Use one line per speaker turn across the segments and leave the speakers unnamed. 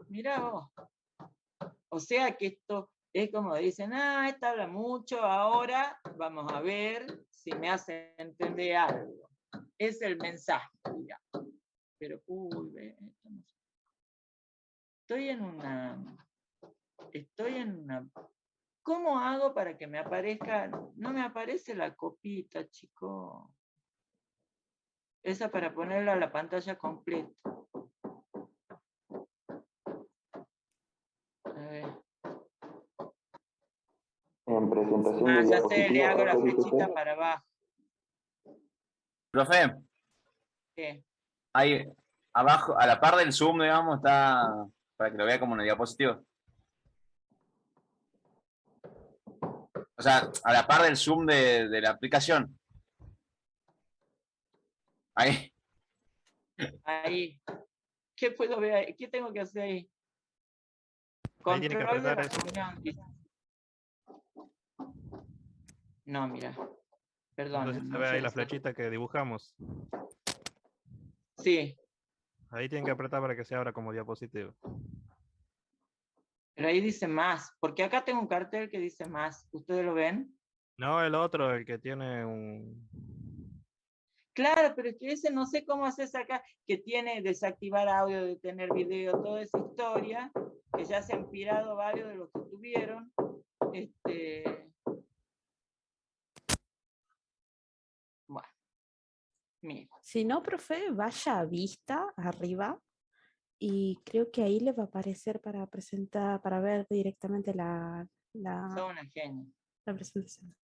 Mirá vos. O sea que esto es como dicen, esta habla mucho, ahora vamos a ver si me hace entender algo. Es el mensaje, digamos. Pero, esto no sé. Estoy en una... ¿Cómo hago para que me aparezca? No me aparece la copita, chico. Esa para ponerla a la pantalla completa. A ver.
En presentación de
Ya sé, le hago la
diapositiva,
flechita para abajo.
Profe,
¿Qué?
ahí abajo, a la par del Zoom, digamos, está para que lo vea como una diapositiva. O sea, a la par del Zoom de la aplicación. Ahí.
Ahí. ¿Qué puedo ver ahí? ¿Qué tengo que hacer ahí?
Ahí tiene que
Control de
apretar
la
eso.
reunión, dice. No, mira. Perdón.
Entonces se
no
ve
sé
ahí la
eso.
flechita que dibujamos.
Sí,
Ahí tienen que apretar para que se abra como diapositiva.
pero ahí dice más. Porque acá tengo un cartel que dice más. ¿Ustedes lo ven?
No, el otro, el que tiene un...
Claro, pero es que ese no sé cómo haces acá, que tiene desactivar audio, detener video, toda esa historia, que ya se han pirado varios de los que tuvieron. Bueno, mira.
Si no, profe, vaya a vista arriba y creo que ahí le va a aparecer para presentar, para ver directamente la
Son una genia.
presentación.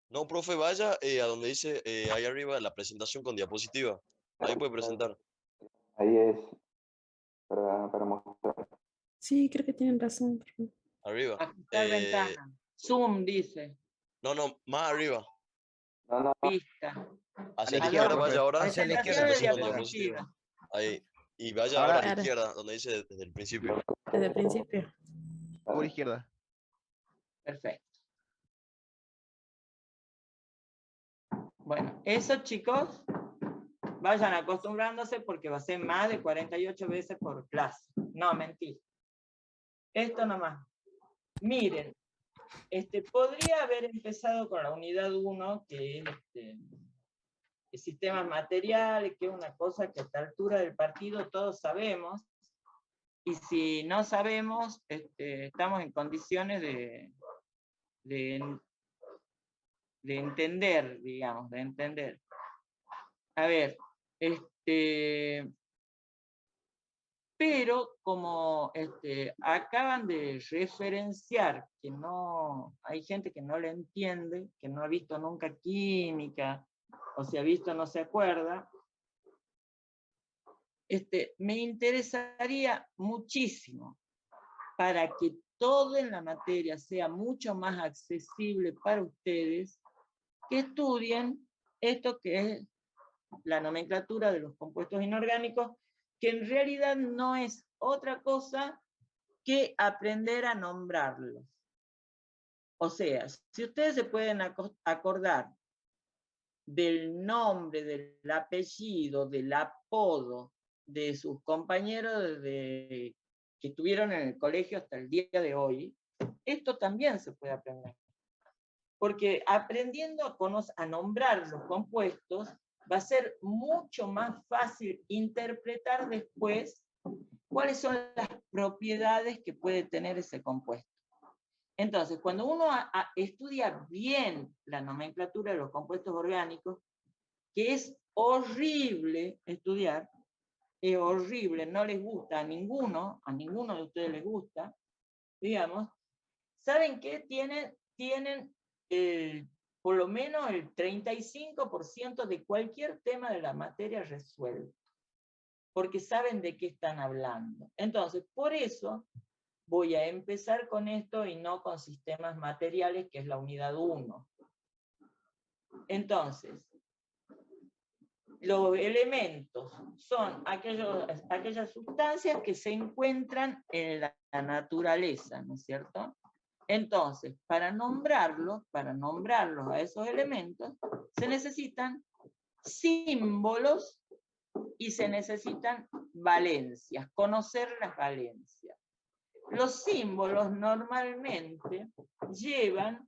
No, profe, vaya a donde dice ahí arriba la presentación con diapositiva. Ahí puede presentar.
Ahí es para mostrar.
Sí, creo que tienen razón. Profe.
Arriba.
Ajustar ventana. Zoom dice.
No, más arriba.
No,
Vista.
Hacia la
Aló,
izquierda vaya ahora.
Hacia la izquierda,
presentación de
Presentación con
diapositiva.
Ahí. Y vaya
Ahora-
ahora a la
Ahora.
izquierda, donde dice desde el principio.
Desde el principio.
Por izquierda.
Perfecto. Bueno, eso, chicos, vayan acostumbrándose porque va a ser más de 48 veces por clase. No, mentira. Esto nomás. Miren, podría haber empezado con la unidad 1, que es sistemas materiales, que es una cosa que a esta altura del partido todos sabemos, y si no sabemos, estamos en condiciones de entender, digamos, de entender. A ver, pero como acaban de referenciar que no, hay gente que no le entiende, que no ha visto nunca química, o si ha visto no se acuerda, me interesaría muchísimo para que todo en la materia sea mucho más accesible para ustedes, que estudien esto que es la nomenclatura de los compuestos inorgánicos, que en realidad no es otra cosa que aprender a nombrarlos. O sea, si ustedes se pueden acordar del nombre, del apellido, del apodo de sus compañeros que estuvieron en el colegio hasta el día de hoy, esto también se puede aprender. Porque aprendiendo a nombrar los compuestos, va a ser mucho más fácil interpretar después cuáles son las propiedades que puede tener ese compuesto. Entonces, cuando uno estudia bien la nomenclatura de los compuestos orgánicos, que es horrible estudiar, es horrible, no les gusta a ninguno de ustedes les gusta, digamos, ¿saben qué? Tienen por lo menos el 35% de cualquier tema de la materia resuelto, porque saben de qué están hablando. Entonces, por eso voy a empezar con esto y no con sistemas materiales, que es la unidad 1. Entonces, los elementos son aquellas sustancias que se encuentran en la naturaleza, ¿no es cierto? Entonces, para nombrarlos a esos elementos, se necesitan símbolos y se necesitan valencias, conocer las valencias. Los símbolos normalmente llevan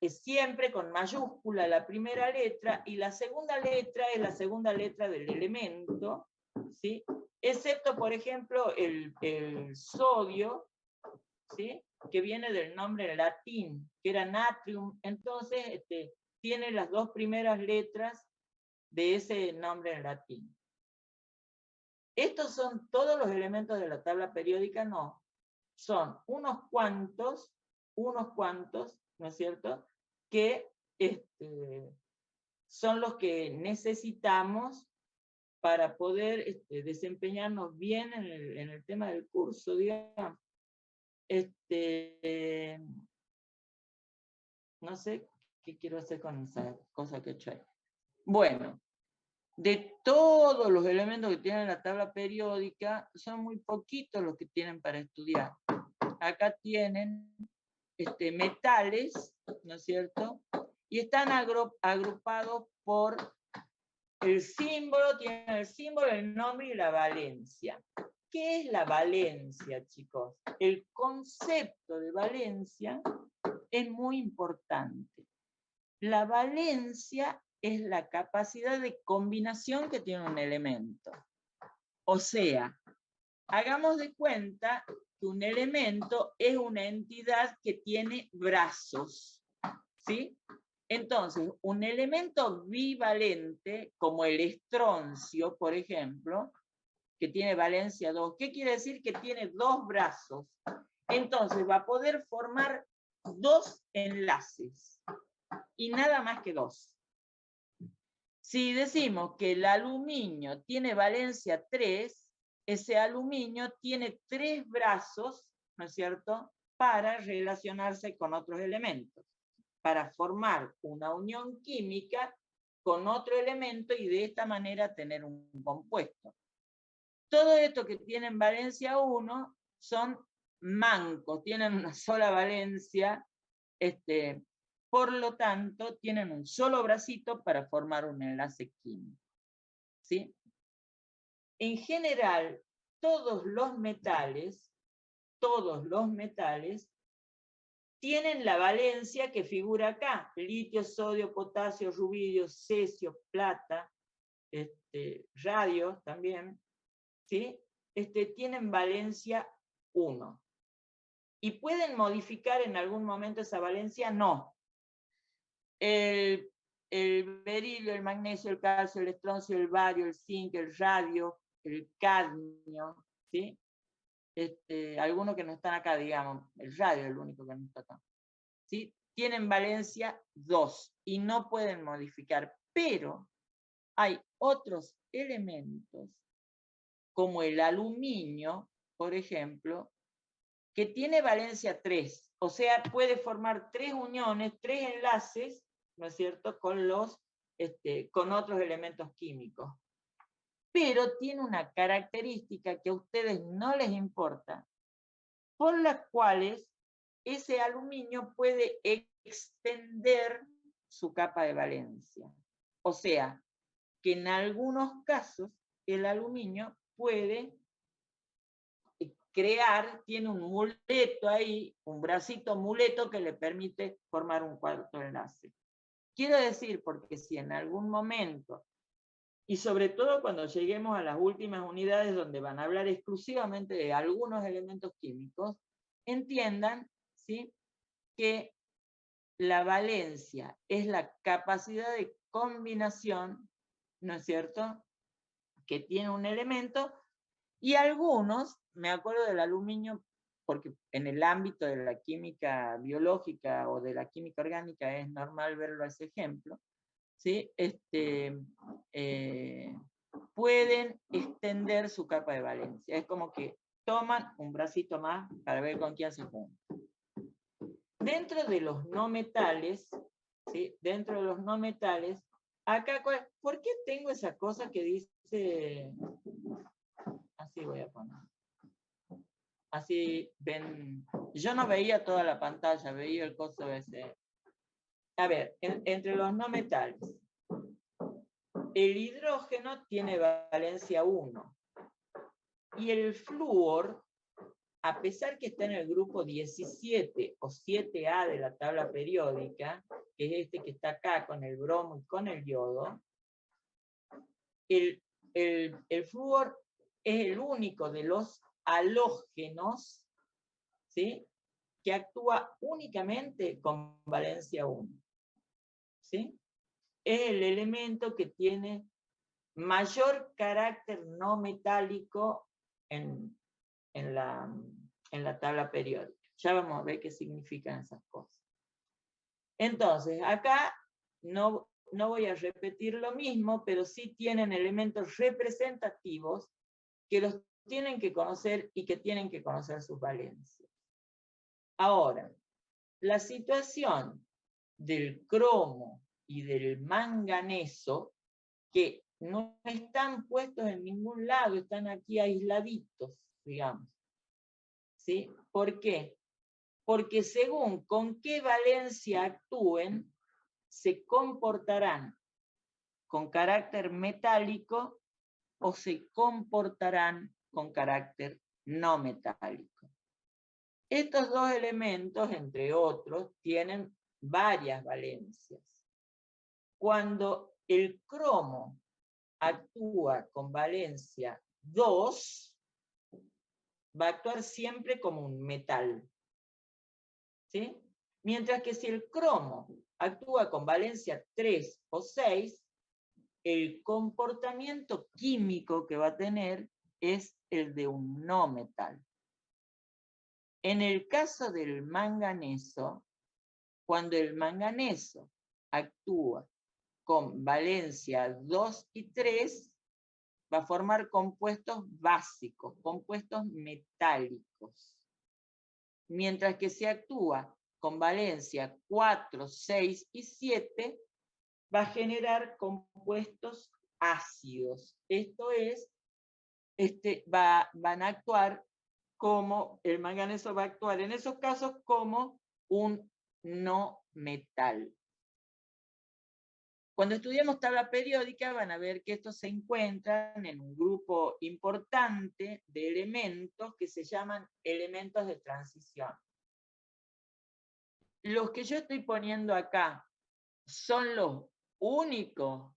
siempre con mayúscula la primera letra, y la segunda letra es la segunda letra del elemento, ¿sí? Excepto, por ejemplo, el sodio, ¿sí? Que viene del nombre en latín, que era natrium, entonces tiene las dos primeras letras de ese nombre en latín. ¿Estos son todos los elementos de la tabla periódica? No. Son unos cuantos, ¿no es cierto?, que son los que necesitamos para poder desempeñarnos bien en el tema del curso, digamos. No sé qué quiero hacer con esa cosa que he hecho ahí. Bueno, de todos los elementos que tiene la tabla periódica, son muy poquitos los que tienen para estudiar. Acá tienen metales, ¿no es cierto? Y están agrupados por el símbolo, tienen el símbolo, el nombre y la valencia. ¿Qué es la valencia, chicos? El concepto de valencia es muy importante. La valencia es la capacidad de combinación que tiene un elemento. O sea, hagamos de cuenta que un elemento es una entidad que tiene brazos, ¿sí? Entonces, un elemento bivalente, como el estroncio, por ejemplo, que tiene valencia 2, ¿qué quiere decir? Que tiene dos brazos. Entonces, va a poder formar dos enlaces, y nada más que dos. Si decimos que el aluminio tiene valencia 3, ese aluminio tiene 3 brazos, ¿no es cierto?, para relacionarse con otros elementos, para formar una unión química con otro elemento y de esta manera tener un compuesto. Todo esto que tienen valencia 1 son mancos, tienen una sola valencia, por lo tanto, tienen un solo bracito para formar un enlace químico, ¿sí? En general, todos los metales tienen la valencia que figura acá: litio, sodio, potasio, rubidio, cesio, plata, radio también, ¿sí? Tienen valencia 1. ¿Y pueden modificar en algún momento esa valencia? No. El berilio, el magnesio, el calcio, el estroncio, el bario, el zinc, el radio, el cadmio, ¿sí? Algunos que no están acá, digamos, el radio es el único que no está acá, ¿sí? Tienen valencia 2 y no pueden modificar, pero hay otros elementos, como el aluminio, por ejemplo, que tiene valencia 3, o sea, puede formar 3 uniones, 3 enlaces, ¿no es cierto?, con otros elementos químicos. Pero tiene una característica que a ustedes no les importa, por las cuales ese aluminio puede extender su capa de valencia. O sea, que en algunos casos el aluminio puede tiene un muleto ahí, un bracito muleto que le permite formar un cuarto enlace. Quiero decir, porque si en algún momento, y sobre todo cuando lleguemos a las últimas unidades donde van a hablar exclusivamente de algunos elementos químicos, entiendan, ¿sí?, que la valencia es la capacidad de combinación, ¿no es cierto?, que tiene un elemento, y algunos, me acuerdo del aluminio, porque en el ámbito de la química biológica o de la química orgánica es normal verlo a ese ejemplo, ¿sí? Pueden extender su capa de valencia. Es como que toman un bracito más para ver con quién se juntan. Dentro de los no metales, ¿sí?, dentro de los no metales, acá, ¿por qué tengo esa cosa que dice... Así voy a poner. Así ven. Yo no veía toda la pantalla, veía el costo ese. A ver, entre los no metales. el hidrógeno tiene valencia 1. Y el flúor, a pesar que está en el grupo 17 o 7A de la tabla periódica, que es este que está acá con el bromo y con el yodo, el flúor es el único de los halógenos, ¿sí?, que actúa únicamente con valencia 1. ¿Sí? Es el elemento que tiene mayor carácter no metálico en la tabla periódica. Ya vamos a ver qué significan esas cosas. Entonces, acá no voy a repetir lo mismo, pero sí tienen elementos representativos que los tienen que conocer y que tienen que conocer sus valencias. Ahora, la situación del cromo y del manganeso, que no están puestos en ningún lado, están aquí aisladitos, digamos. ¿Sí? ¿Por qué? Porque según con qué valencia actúen, se comportarán con carácter metálico o se comportarán con carácter no metálico. Estos dos elementos, entre otros, tienen varias valencias. Cuando el cromo actúa con valencia 2, va a actuar siempre como un metal. ¿Sí? Mientras que si el cromo actúa con valencia 3 o 6, el comportamiento químico que va a tener es el de un no metal. En el caso del manganeso, cuando el manganeso actúa con valencia 2 y 3, va a formar compuestos básicos, compuestos metálicos. Mientras que si actúa con valencia 4, 6 y 7, va a generar compuestos ácidos. Esto es, van a actuar como, el manganeso va a actuar en esos casos como un no metal. Cuando estudiamos tabla periódica van a ver que estos se encuentran en un grupo importante de elementos que se llaman elementos de transición. Los que yo estoy poniendo acá son los únicos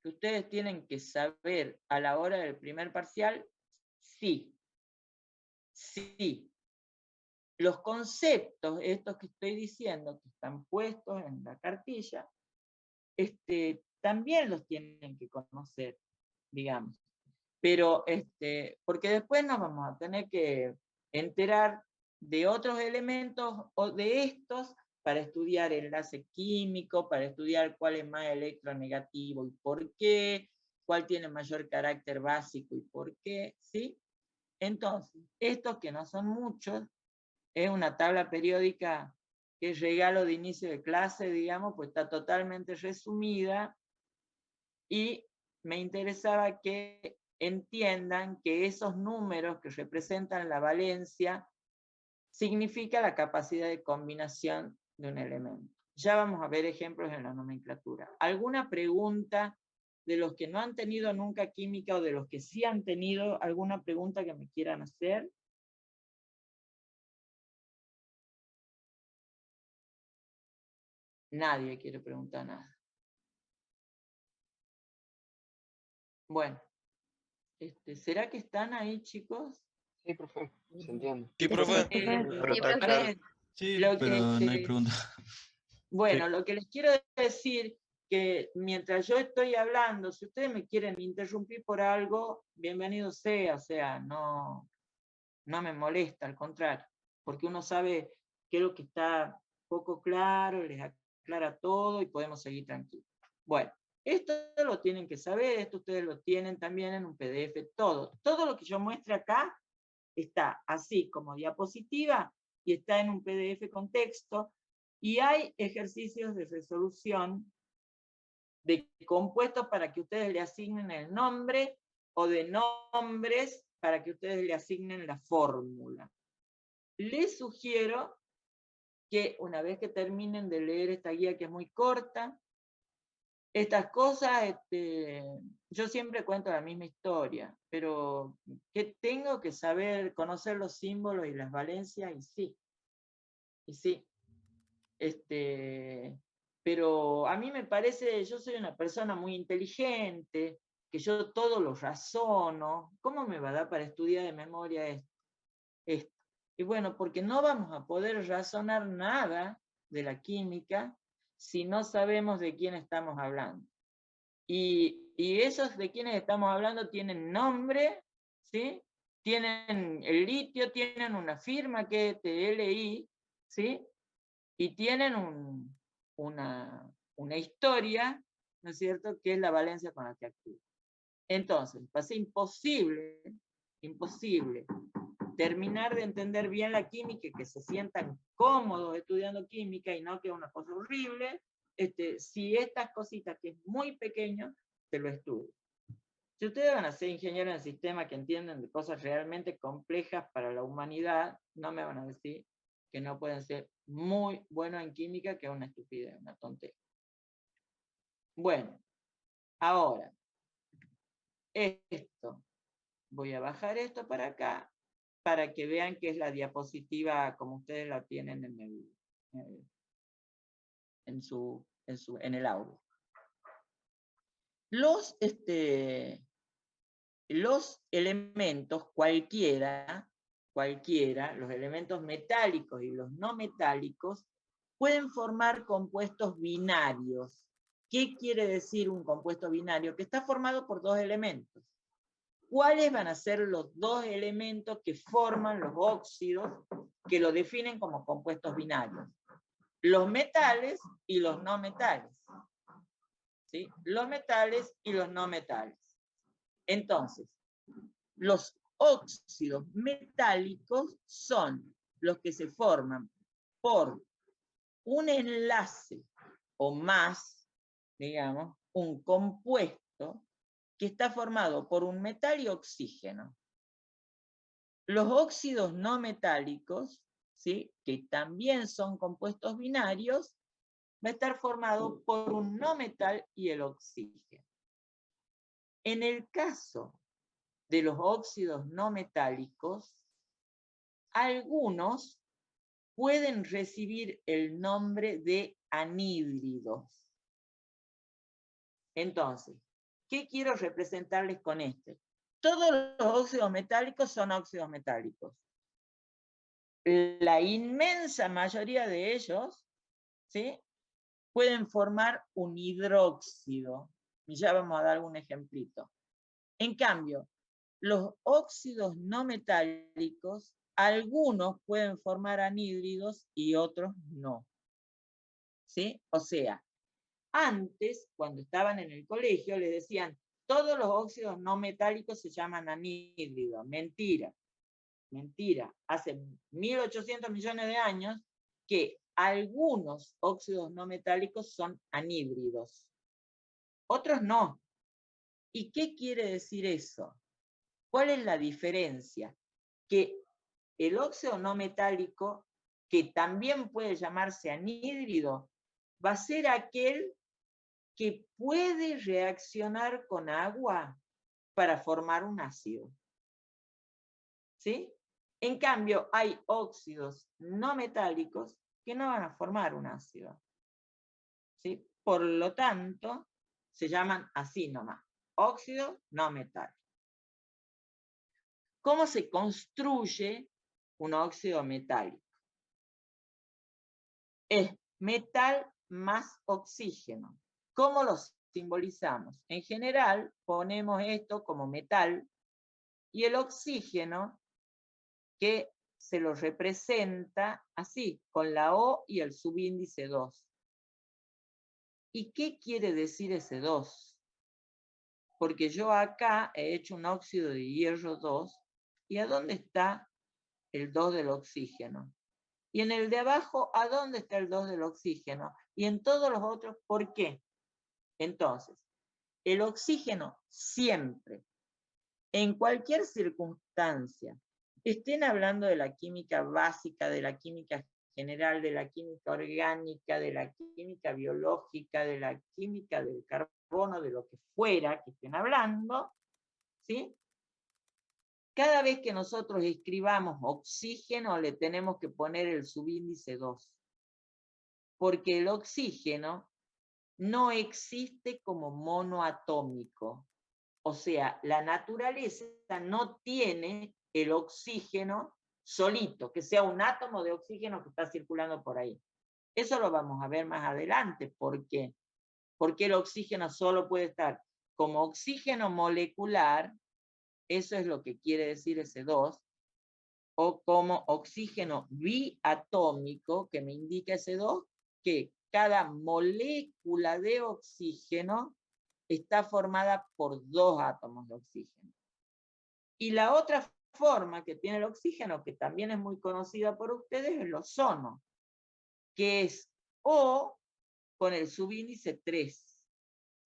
que ustedes tienen que saber a la hora del primer parcial. Sí. Sí. Los conceptos, estos que estoy diciendo, que están puestos en la cartilla, también los tienen que conocer, digamos. Pero, porque después nos vamos a tener que enterar de otros elementos o de estos para estudiar enlace químico, para estudiar cuál es más electronegativo y por qué, cuál tiene mayor carácter básico y por qué, ¿sí? Entonces, estos que no son muchos, es una tabla periódica que es regalo de inicio de clase, digamos, pues está totalmente resumida, y me interesaba que entiendan que esos números que representan la valencia significa la capacidad de combinación de un elemento. Ya vamos a ver ejemplos en la nomenclatura. ¿Alguna pregunta de los que no han tenido nunca química o de los que sí han tenido alguna pregunta que me quieran hacer? Nadie quiere preguntar nada. Bueno, ¿será que están ahí, chicos?
Sí, profe, se entiende.
Sí, profe.
Pero está
a
claro.
ver,
Sí,
lo
pero
que,
no hay pregunta.
bueno, lo que les quiero decir, que mientras yo estoy hablando, si ustedes me quieren interrumpir por algo, bienvenido sea, o sea, no me molesta, al contrario, porque uno sabe qué es lo que está poco claro, les aclara todo y podemos seguir tranquilos. Bueno, esto lo tienen que saber, esto ustedes lo tienen también en un PDF, todo lo que yo muestre acá está así como diapositiva y está en un PDF con texto, y hay ejercicios de resolución de compuestos para que ustedes le asignen el nombre, o de nombres para que ustedes le asignen la fórmula. Les sugiero que una vez que terminen de leer esta guía, que es muy corta, estas cosas, yo siempre cuento la misma historia, pero que tengo que saber, conocer los símbolos y las valencias, y sí. Pero a mí me parece, yo soy una persona muy inteligente, que yo todo lo razono. ¿Cómo me va a dar para estudiar de memoria esto? Y bueno, porque no vamos a poder razonar nada de la química si no sabemos de quién estamos hablando. Y esos de quienes estamos hablando tienen nombre, ¿sí? Tienen el litio, tienen una firma que es TLI, ¿sí? Y tienen una historia, ¿no es cierto?, que es la valencia con la que actúa. Entonces, va a ser imposible terminar de entender bien la química y que se sientan cómodos estudiando química y no que es una cosa horrible, si estas cositas que es muy pequeño, se lo estudian. Si ustedes van a ser ingenieros en sistemas que entienden de cosas realmente complejas para la humanidad, no me van a decir que no pueden ser muy buenos en química, que es una estupidez, una tontería. Bueno, ahora, esto, voy a bajar esto para acá, para que vean que es la diapositiva como ustedes la tienen en el audio. Los elementos, cualquiera, los elementos metálicos y los no metálicos, pueden formar compuestos binarios. ¿Qué quiere decir un compuesto binario? Que está formado por dos elementos. ¿Cuáles van a ser los dos elementos que forman los óxidos que lo definen como compuestos binarios? Los metales y los no metales. ¿Sí? Los metales y los no metales. Entonces, los óxidos metálicos son los que se forman por un enlace o más, digamos, un compuesto que está formado por un metal y oxígeno. Los óxidos no metálicos, ¿sí?, que también son compuestos binarios, va a estar formado por un no metal y el oxígeno. En el caso de los óxidos no metálicos, algunos pueden recibir el nombre de anhídridos. Entonces, ¿qué quiero representarles con este? Todos los óxidos metálicos son óxidos metálicos. La inmensa mayoría de ellos, ¿sí?, pueden formar un hidróxido. Y ya vamos a dar un ejemplito. En cambio, los óxidos no metálicos, algunos pueden formar anhídridos y otros no. ¿Sí? O sea, antes, cuando estaban en el colegio, les decían, todos los óxidos no metálicos se llaman anhídridos. Mentira. Mentira. Hace 1800 millones de años que algunos óxidos no metálicos son anhídridos. Otros no. ¿Y qué quiere decir eso? ¿Cuál es la diferencia? Que el óxido no metálico, que también puede llamarse anhídrido, va a ser aquel que puede reaccionar con agua para formar un ácido. ¿Sí? En cambio, hay óxidos no metálicos que no van a formar un ácido. ¿Sí? Por lo tanto, se llaman así nomás, óxido no metálico. ¿Cómo se construye un óxido metálico? Es metal más oxígeno. ¿Cómo lo simbolizamos? En general, ponemos esto como metal y el oxígeno que se lo representa así, con la O y el subíndice 2. ¿Y qué quiere decir ese 2? Porque yo acá he hecho un óxido de hierro 2, ¿y a dónde está el 2 del oxígeno? Y en el de abajo, ¿a dónde está el 2 del oxígeno? Y en todos los otros, ¿por qué? Entonces, el oxígeno siempre, en cualquier circunstancia, estén hablando de la química básica, de la química general de la química orgánica, de la química biológica, de la química del carbono, de lo que fuera que estén hablando, ¿sí? Cada vez que nosotros escribamos oxígeno le tenemos que poner el subíndice 2, porque el oxígeno no existe como monoatómico. O sea, la naturaleza no tiene el oxígeno solito, que sea un átomo de oxígeno que está circulando por ahí. Eso lo vamos a ver más adelante. ¿Por qué? Porque el oxígeno solo puede estar como oxígeno molecular, eso es lo que quiere decir ese 2, o como oxígeno biatómico, que me indica ese 2, que cada molécula de oxígeno está formada por 2 átomos de oxígeno. Y la otra forma que tiene el oxígeno, que también es muy conocida por ustedes, es el ozono, que es O con el subíndice 3.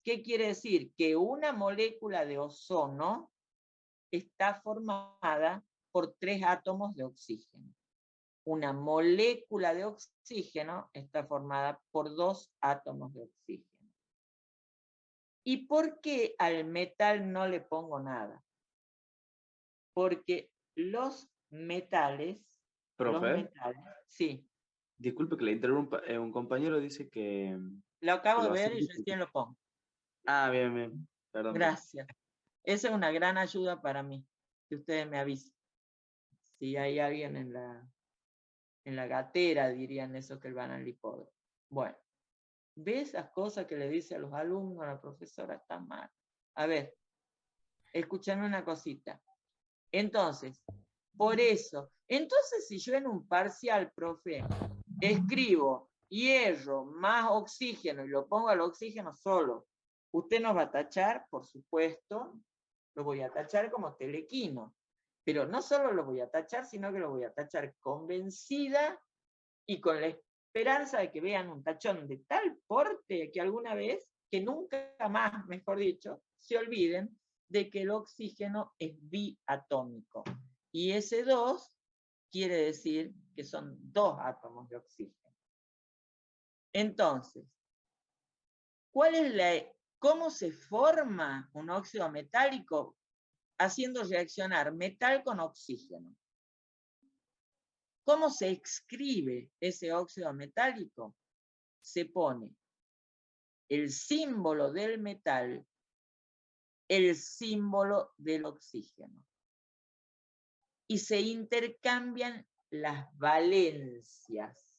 ¿Qué quiere decir? Que una molécula de ozono está formada por 3 átomos de oxígeno. Una molécula de oxígeno está formada por 2 átomos de oxígeno. ¿Y por qué al metal no le pongo nada? Porque los metales,
Profe,
sí,
disculpe que le interrumpa. Un compañero dice que
lo acabo
que
de
lo
ver y
asigna.
recién lo pongo.
Ah, bien, bien. Perdón.
Gracias. Esa es una gran ayuda para mí, que ustedes me avisen. Si hay alguien en la gatera, dirían esos que van al hipódromo. Bueno, ¿ve esas cosas que le dice a los alumnos, a la profesora? Está mal. A ver, escúchame una cosita. Entonces, por eso, entonces si yo en un parcial, profe, escribo hierro más oxígeno y lo pongo al oxígeno solo, ¿usted nos va a tachar? Por supuesto, lo voy a tachar como telequino. Pero no solo lo voy a tachar, sino que lo voy a tachar convencida y con la esperanza de que vean un tachón de tal porte que alguna vez, que nunca más, mejor dicho, se olviden de que el oxígeno es biatómico. Y ese 2 quiere decir que son 2 átomos de oxígeno. Entonces, ¿cómo se forma un óxido metálico? Haciendo reaccionar metal con oxígeno. ¿Cómo se escribe ese óxido metálico? Se pone el símbolo del metal, el símbolo del oxígeno. Y se intercambian las valencias.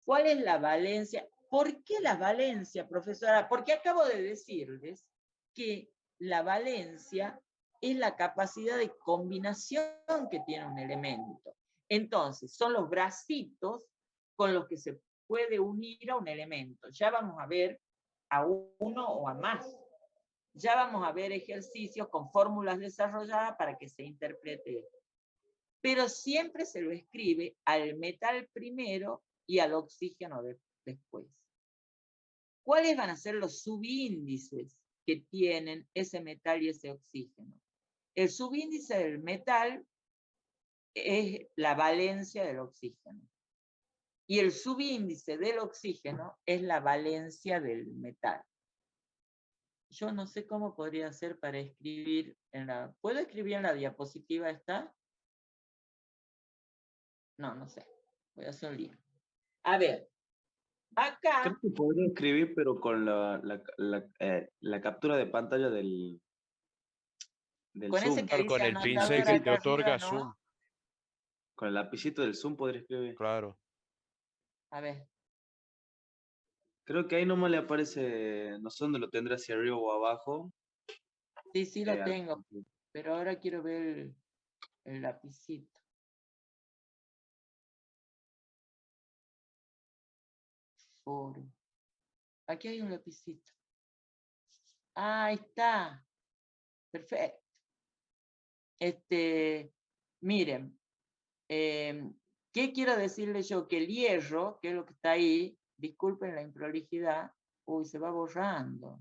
¿Cuál es la valencia? ¿Por qué la valencia, profesora? Porque acabo de decirles que la valencia es la capacidad de combinación que tiene un elemento. Entonces, son los bracitos con los que se puede unir a un elemento. Ya vamos a ver a uno o a más. Ya vamos a ver ejercicios con fórmulas desarrolladas para que se interprete esto. Pero siempre se lo escribe al metal primero y al oxígeno después. ¿Cuáles van a ser los subíndices que tienen ese metal y ese oxígeno? El subíndice del metal es la valencia del oxígeno. Y el subíndice del oxígeno es la valencia del metal. Yo no sé cómo podría hacer para escribir ¿Puedo escribir en la diapositiva esta? No sé. Voy a hacer un lío. A ver, acá...
Creo que podría escribir, pero con la captura de pantalla del
con
Zoom.
ese que
Claro,
dice
con el pincel
anotador
que te
acá
otorga
arriba, ¿no?
Zoom.
Con el lapicito del Zoom podría escribir.
Claro.
A ver.
Creo que ahí nomás le aparece, no sé dónde lo tendrá, si arriba o abajo.
Sí, lo tengo. Pero ahora quiero ver el lapicito. Foro. Aquí hay un lapicito. Ah, ahí está. Perfecto. Miren, ¿qué quiero decirle yo? Que el hierro, que es lo que está ahí, disculpen la improlijidad, uy, se va borrando.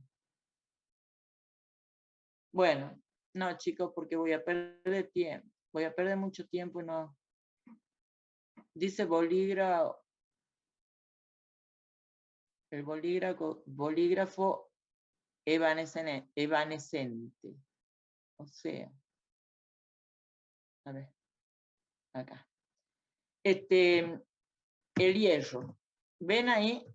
Bueno, no, chicos, porque voy a perder tiempo. Voy a perder mucho tiempo y no dice bolígrafo, el bolígrafo evanescente. O sea, a ver, acá. El hierro. ¿Ven ahí?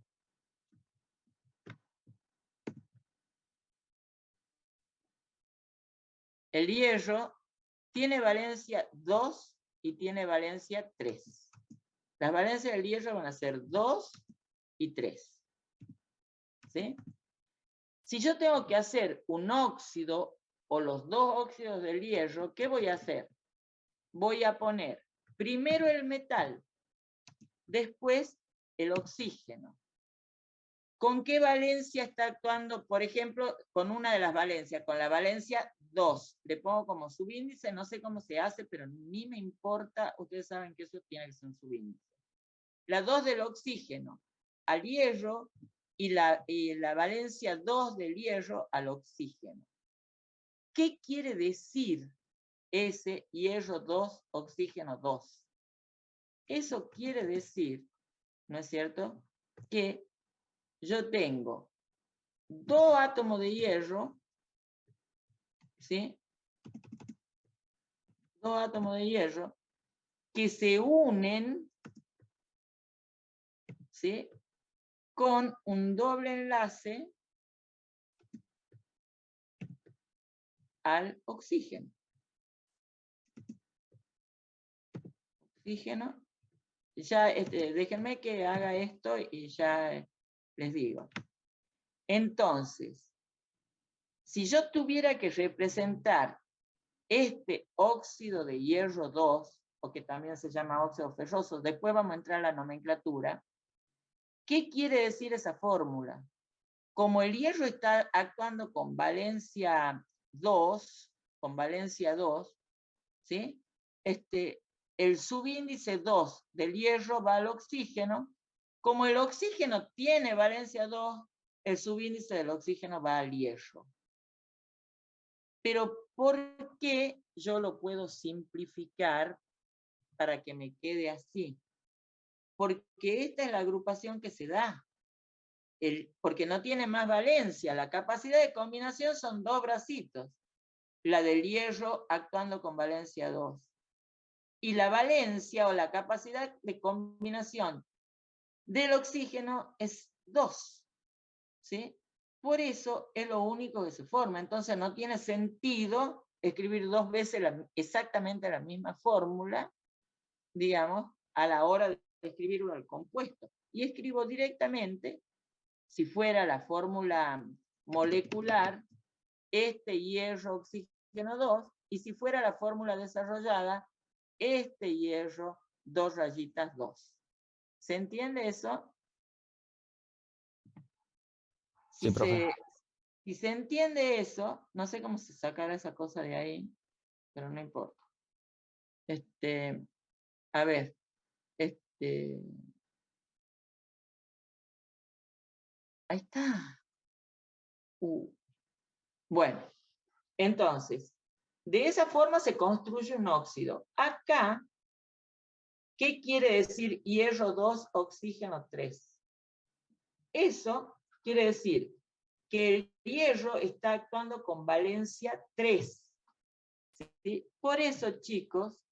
El hierro tiene valencia 2 y tiene valencia 3. Las valencias del hierro van a ser 2 y 3. ¿Sí? Si yo tengo que hacer un óxido o los dos óxidos del hierro, ¿qué voy a hacer? Voy a poner primero el metal, después el oxígeno. ¿Con qué valencia está actuando? Por ejemplo, con una de las valencias, con la valencia 2. Le pongo como subíndice, no sé cómo se hace, pero ni me importa. Ustedes saben que eso tiene que ser un subíndice. La 2 del oxígeno al hierro y la valencia 2 del hierro al oxígeno. ¿Qué quiere decir ese hierro 2, oxígeno 2? Eso quiere decir, ¿no es cierto?, que yo tengo 2 átomos de hierro, ¿sí? 2 átomos de hierro que se unen, ¿sí?, con un doble enlace al oxígeno. Oxígeno. Ya, déjenme que haga esto y ya les digo. Entonces, si yo tuviera que representar este óxido de hierro 2, o que también se llama óxido ferroso, después vamos a entrar a la nomenclatura, ¿qué quiere decir esa fórmula? Como el hierro está actuando con valencia 2, ¿sí? El subíndice 2 del hierro va al oxígeno. Como el oxígeno tiene valencia 2, el subíndice del oxígeno va al hierro. Pero ¿por qué yo lo puedo simplificar para que me quede así? Porque esta es la agrupación que se da. Porque no tiene más valencia. La capacidad de combinación son 2 bracitos. La del hierro actuando con valencia 2. Y la valencia o la capacidad de combinación del oxígeno es 2. ¿Sí? Por eso es lo único que se forma. Entonces no tiene sentido escribir 2 veces exactamente la misma fórmula, digamos, a la hora de escribirlo al compuesto. Y escribo directamente, si fuera la fórmula molecular, hierro oxígeno 2, y si fuera la fórmula desarrollada, hierro 2 rayitas 2. ¿Se entiende eso?
Sí, profe.
Si se entiende eso, no sé cómo se sacará esa cosa de ahí, pero no importa. A ver, ahí está. Bueno, entonces, de esa forma se construye un óxido. Acá, ¿qué quiere decir hierro 2, oxígeno 3? Eso quiere decir que el hierro está actuando con valencia 3. ¿Sí? Por eso, chicos,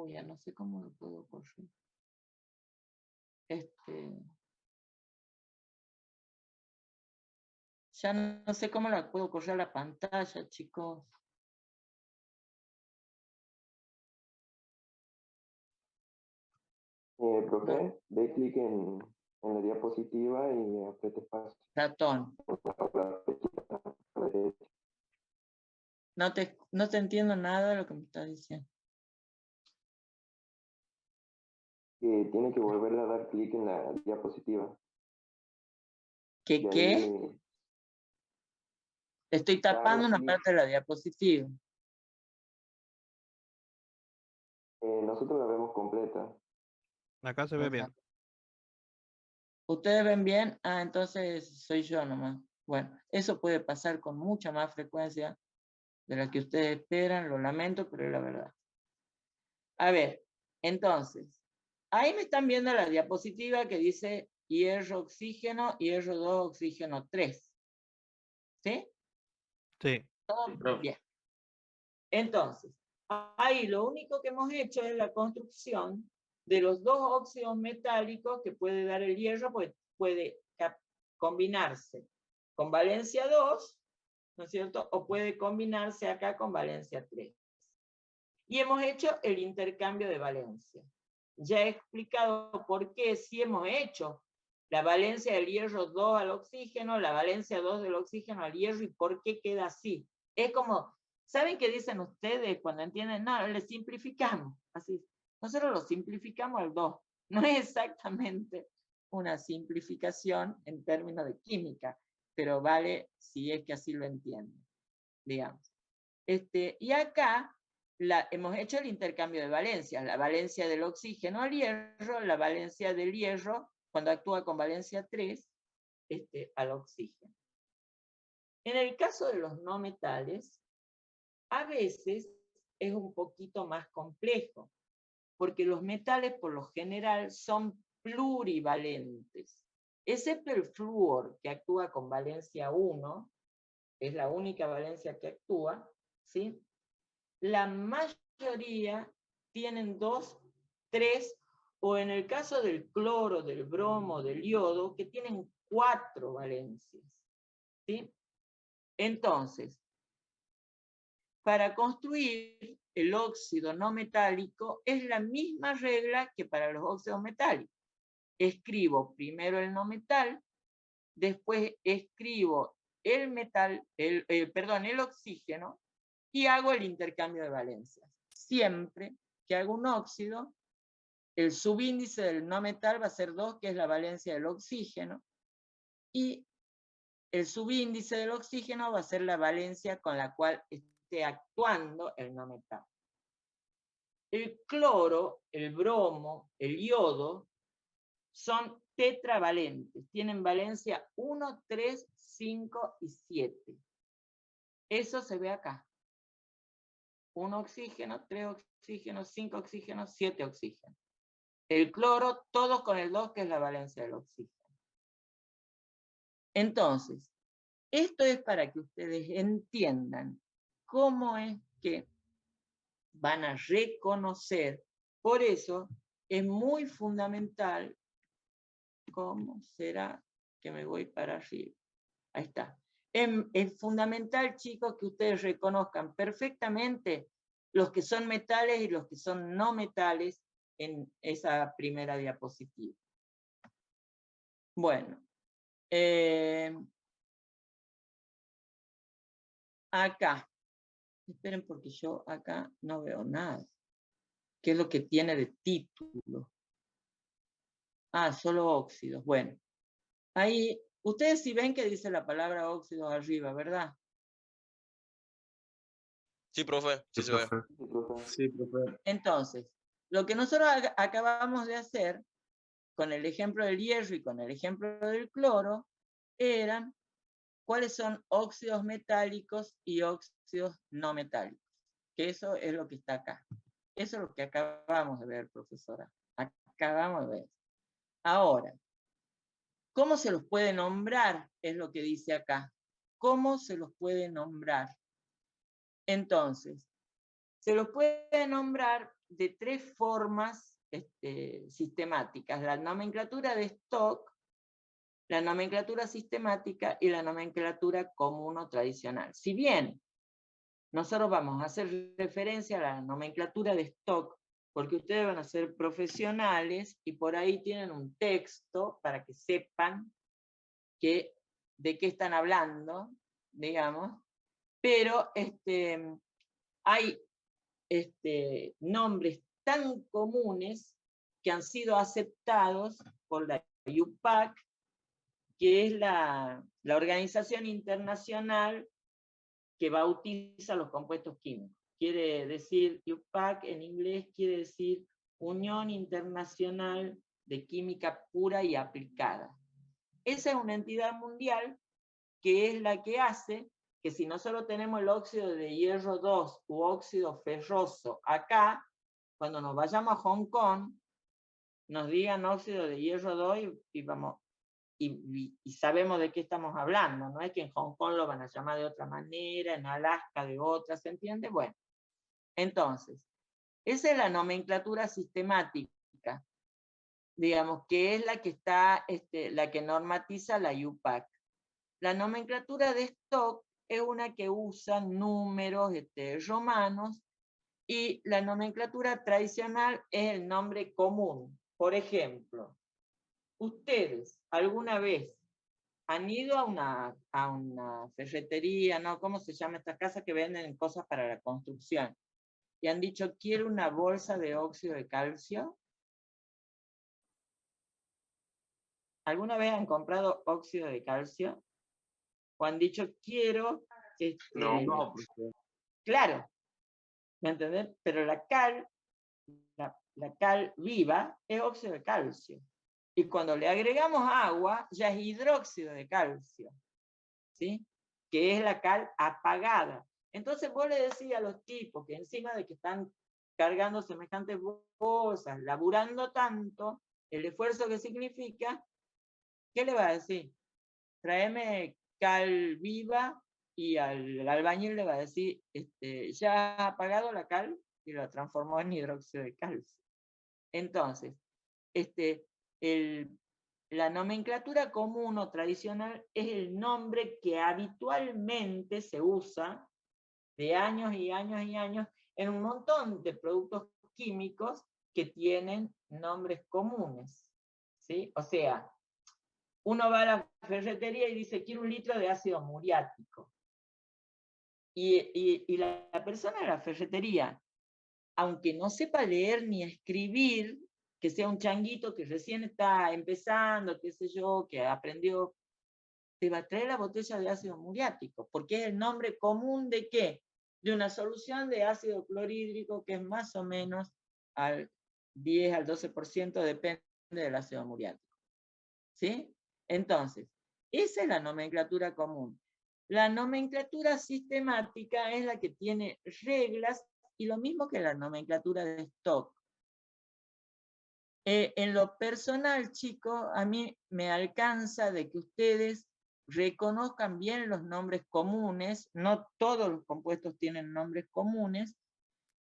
ya no sé cómo lo puedo correr. Ya no sé cómo la puedo correr a la pantalla, chicos.
Profe, dé clic en la diapositiva y apriete espacio.
Ratón. No te entiendo nada de lo que me estás diciendo.
Tiene que volver a dar clic en la diapositiva.
¿Qué? Estoy tapando una parte de la diapositiva.
Nosotros la vemos completa.
Acá se ve bien.
¿Ustedes ven bien? Ah, entonces soy yo nomás. Bueno, eso puede pasar con mucha más frecuencia de la que ustedes esperan, lo lamento, pero es la verdad. A ver, entonces, Ahí me están viendo la diapositiva que dice hierro, oxígeno, hierro 2, oxígeno 3. ¿Sí?
Sí.
Todo
profe.
bien. Entonces, ahí lo único que hemos hecho es la construcción de los dos óxidos metálicos que puede dar el hierro, pues puede combinarse con valencia 2, ¿no es cierto? O puede combinarse acá con valencia 3. Y hemos hecho el intercambio de valencia. Ya he explicado por qué si hemos hecho la valencia del hierro 2 al oxígeno, la valencia 2 del oxígeno al hierro, y por qué queda así. Es como, ¿saben qué dicen ustedes cuando entienden? No, le simplificamos. Así, nosotros lo simplificamos al 2. No es exactamente una simplificación en términos de química, pero vale si es que así lo entienden, digamos. Y acá hemos hecho el intercambio de valencias, la valencia del oxígeno al hierro, la valencia del hierro, cuando actúa con valencia 3, al oxígeno. En el caso de los no metales, a veces es un poquito más complejo, porque los metales por lo general son plurivalentes, excepto el flúor, que actúa con valencia 1, es la única valencia que actúa, ¿sí? La mayoría tienen 2, 3, o en el caso del cloro, del bromo, del yodo, que tienen 4 valencias, ¿sí? Entonces, para construir el óxido no metálico es la misma regla que para los óxidos metálicos. Escribo primero el no metal, después escribo el metal, el oxígeno, y hago el intercambio de valencias. Siempre que hago un óxido, el subíndice del no metal va a ser 2, que es la valencia del oxígeno, y el subíndice del oxígeno va a ser la valencia con la cual esté actuando el no metal. El cloro, el bromo, el yodo son tetravalentes, tienen valencia 1, 3, 5 y 7. Eso se ve acá. 1 oxígeno, 3 oxígenos, 5 oxígenos, 7 oxígenos. El cloro, todos con el 2, que es la valencia del oxígeno. Entonces, esto es para que ustedes entiendan cómo es que van a reconocer. Por eso es muy fundamental. ¿Cómo será que me voy para arriba? Ahí está. Es fundamental, chicos, que ustedes reconozcan perfectamente los que son metales y los que son no metales en esa primera diapositiva. Bueno. Acá. Esperen porque yo acá no veo nada. ¿Qué es lo que tiene de título? Ah, solo óxidos. Bueno. Ahí, ustedes sí ven que dice la palabra óxidos arriba, ¿verdad?
Sí, profe, sí se ve.
Sí, profe.
Entonces, lo que nosotros acabamos de hacer, con el ejemplo del hierro y con el ejemplo del cloro, eran cuáles son óxidos metálicos y óxidos no metálicos. Que eso es lo que está acá. Eso es lo que acabamos de ver, profesora. Acabamos de ver. Ahora, ¿cómo se los puede nombrar? Es lo que dice acá. ¿Cómo se los puede nombrar? Entonces, se los puede nombrar de 3 formas sistemáticas: la nomenclatura de Stock, la nomenclatura sistemática y la nomenclatura común o tradicional. Si bien nosotros vamos a hacer referencia a la nomenclatura de Stock, porque ustedes van a ser profesionales y por ahí tienen un texto para que sepan de qué están hablando, digamos, pero hay nombres tan comunes que han sido aceptados por la IUPAC, que es la organización internacional que bautiza los compuestos químicos. Quiere decir, IUPAC en inglés quiere decir Unión Internacional de Química Pura y Aplicada. Esa es una entidad mundial que es la que hace que si nosotros tenemos el óxido de hierro 2 u óxido ferroso acá, cuando nos vayamos a Hong Kong, nos digan óxido de hierro 2 y vamos, y sabemos de qué estamos hablando, no es que en Hong Kong lo van a llamar de otra manera, en Alaska de otra, ¿se entiende? Bueno, entonces, esa es la nomenclatura sistemática, digamos, que es la que está, la que normatiza la UPAC. La nomenclatura de stock es una que usa números romanos, y la nomenclatura tradicional es el nombre común. Por ejemplo, ustedes alguna vez han ido a una ferretería, ¿no? ¿Cómo se llama esta casa que venden cosas para la construcción? Y han dicho, quiero una bolsa de óxido de calcio. ¿Alguna vez han comprado óxido de calcio? O han dicho, quiero...
No,
Claro, ¿me entendés? Pero la cal viva es óxido de calcio. Y cuando le agregamos agua, ya es hidróxido de calcio, ¿sí? Que es la cal apagada. Entonces vos le decís a los tipos que encima de que están cargando semejantes bolsas, laburando tanto, el esfuerzo que significa, ¿qué le va a decir? Tráeme cal viva, y al albañil le va a decir, ya ha apagado la cal y lo transformó en hidróxido de calcio. Entonces, la nomenclatura común o tradicional es el nombre que habitualmente se usa de años y años y años en un montón de productos químicos que tienen nombres comunes, ¿sí? O sea, uno va a la ferretería y dice, quiero 1 litro de ácido muriático. Y la persona de la ferretería, aunque no sepa leer ni escribir, que sea un changuito que recién está empezando, qué sé yo, que aprendió, te va a traer la botella de ácido muriático, porque es el nombre común de ¿qué? De una solución de ácido clorhídrico que es más o menos al 10 al 12%, depende del ácido muriático. ¿Sí? Entonces, esa es la nomenclatura común. La nomenclatura sistemática es la que tiene reglas, y lo mismo que la nomenclatura de stock. En lo personal, chicos, a mí me alcanza de que ustedes reconozcan bien los nombres comunes. No todos los compuestos tienen nombres comunes,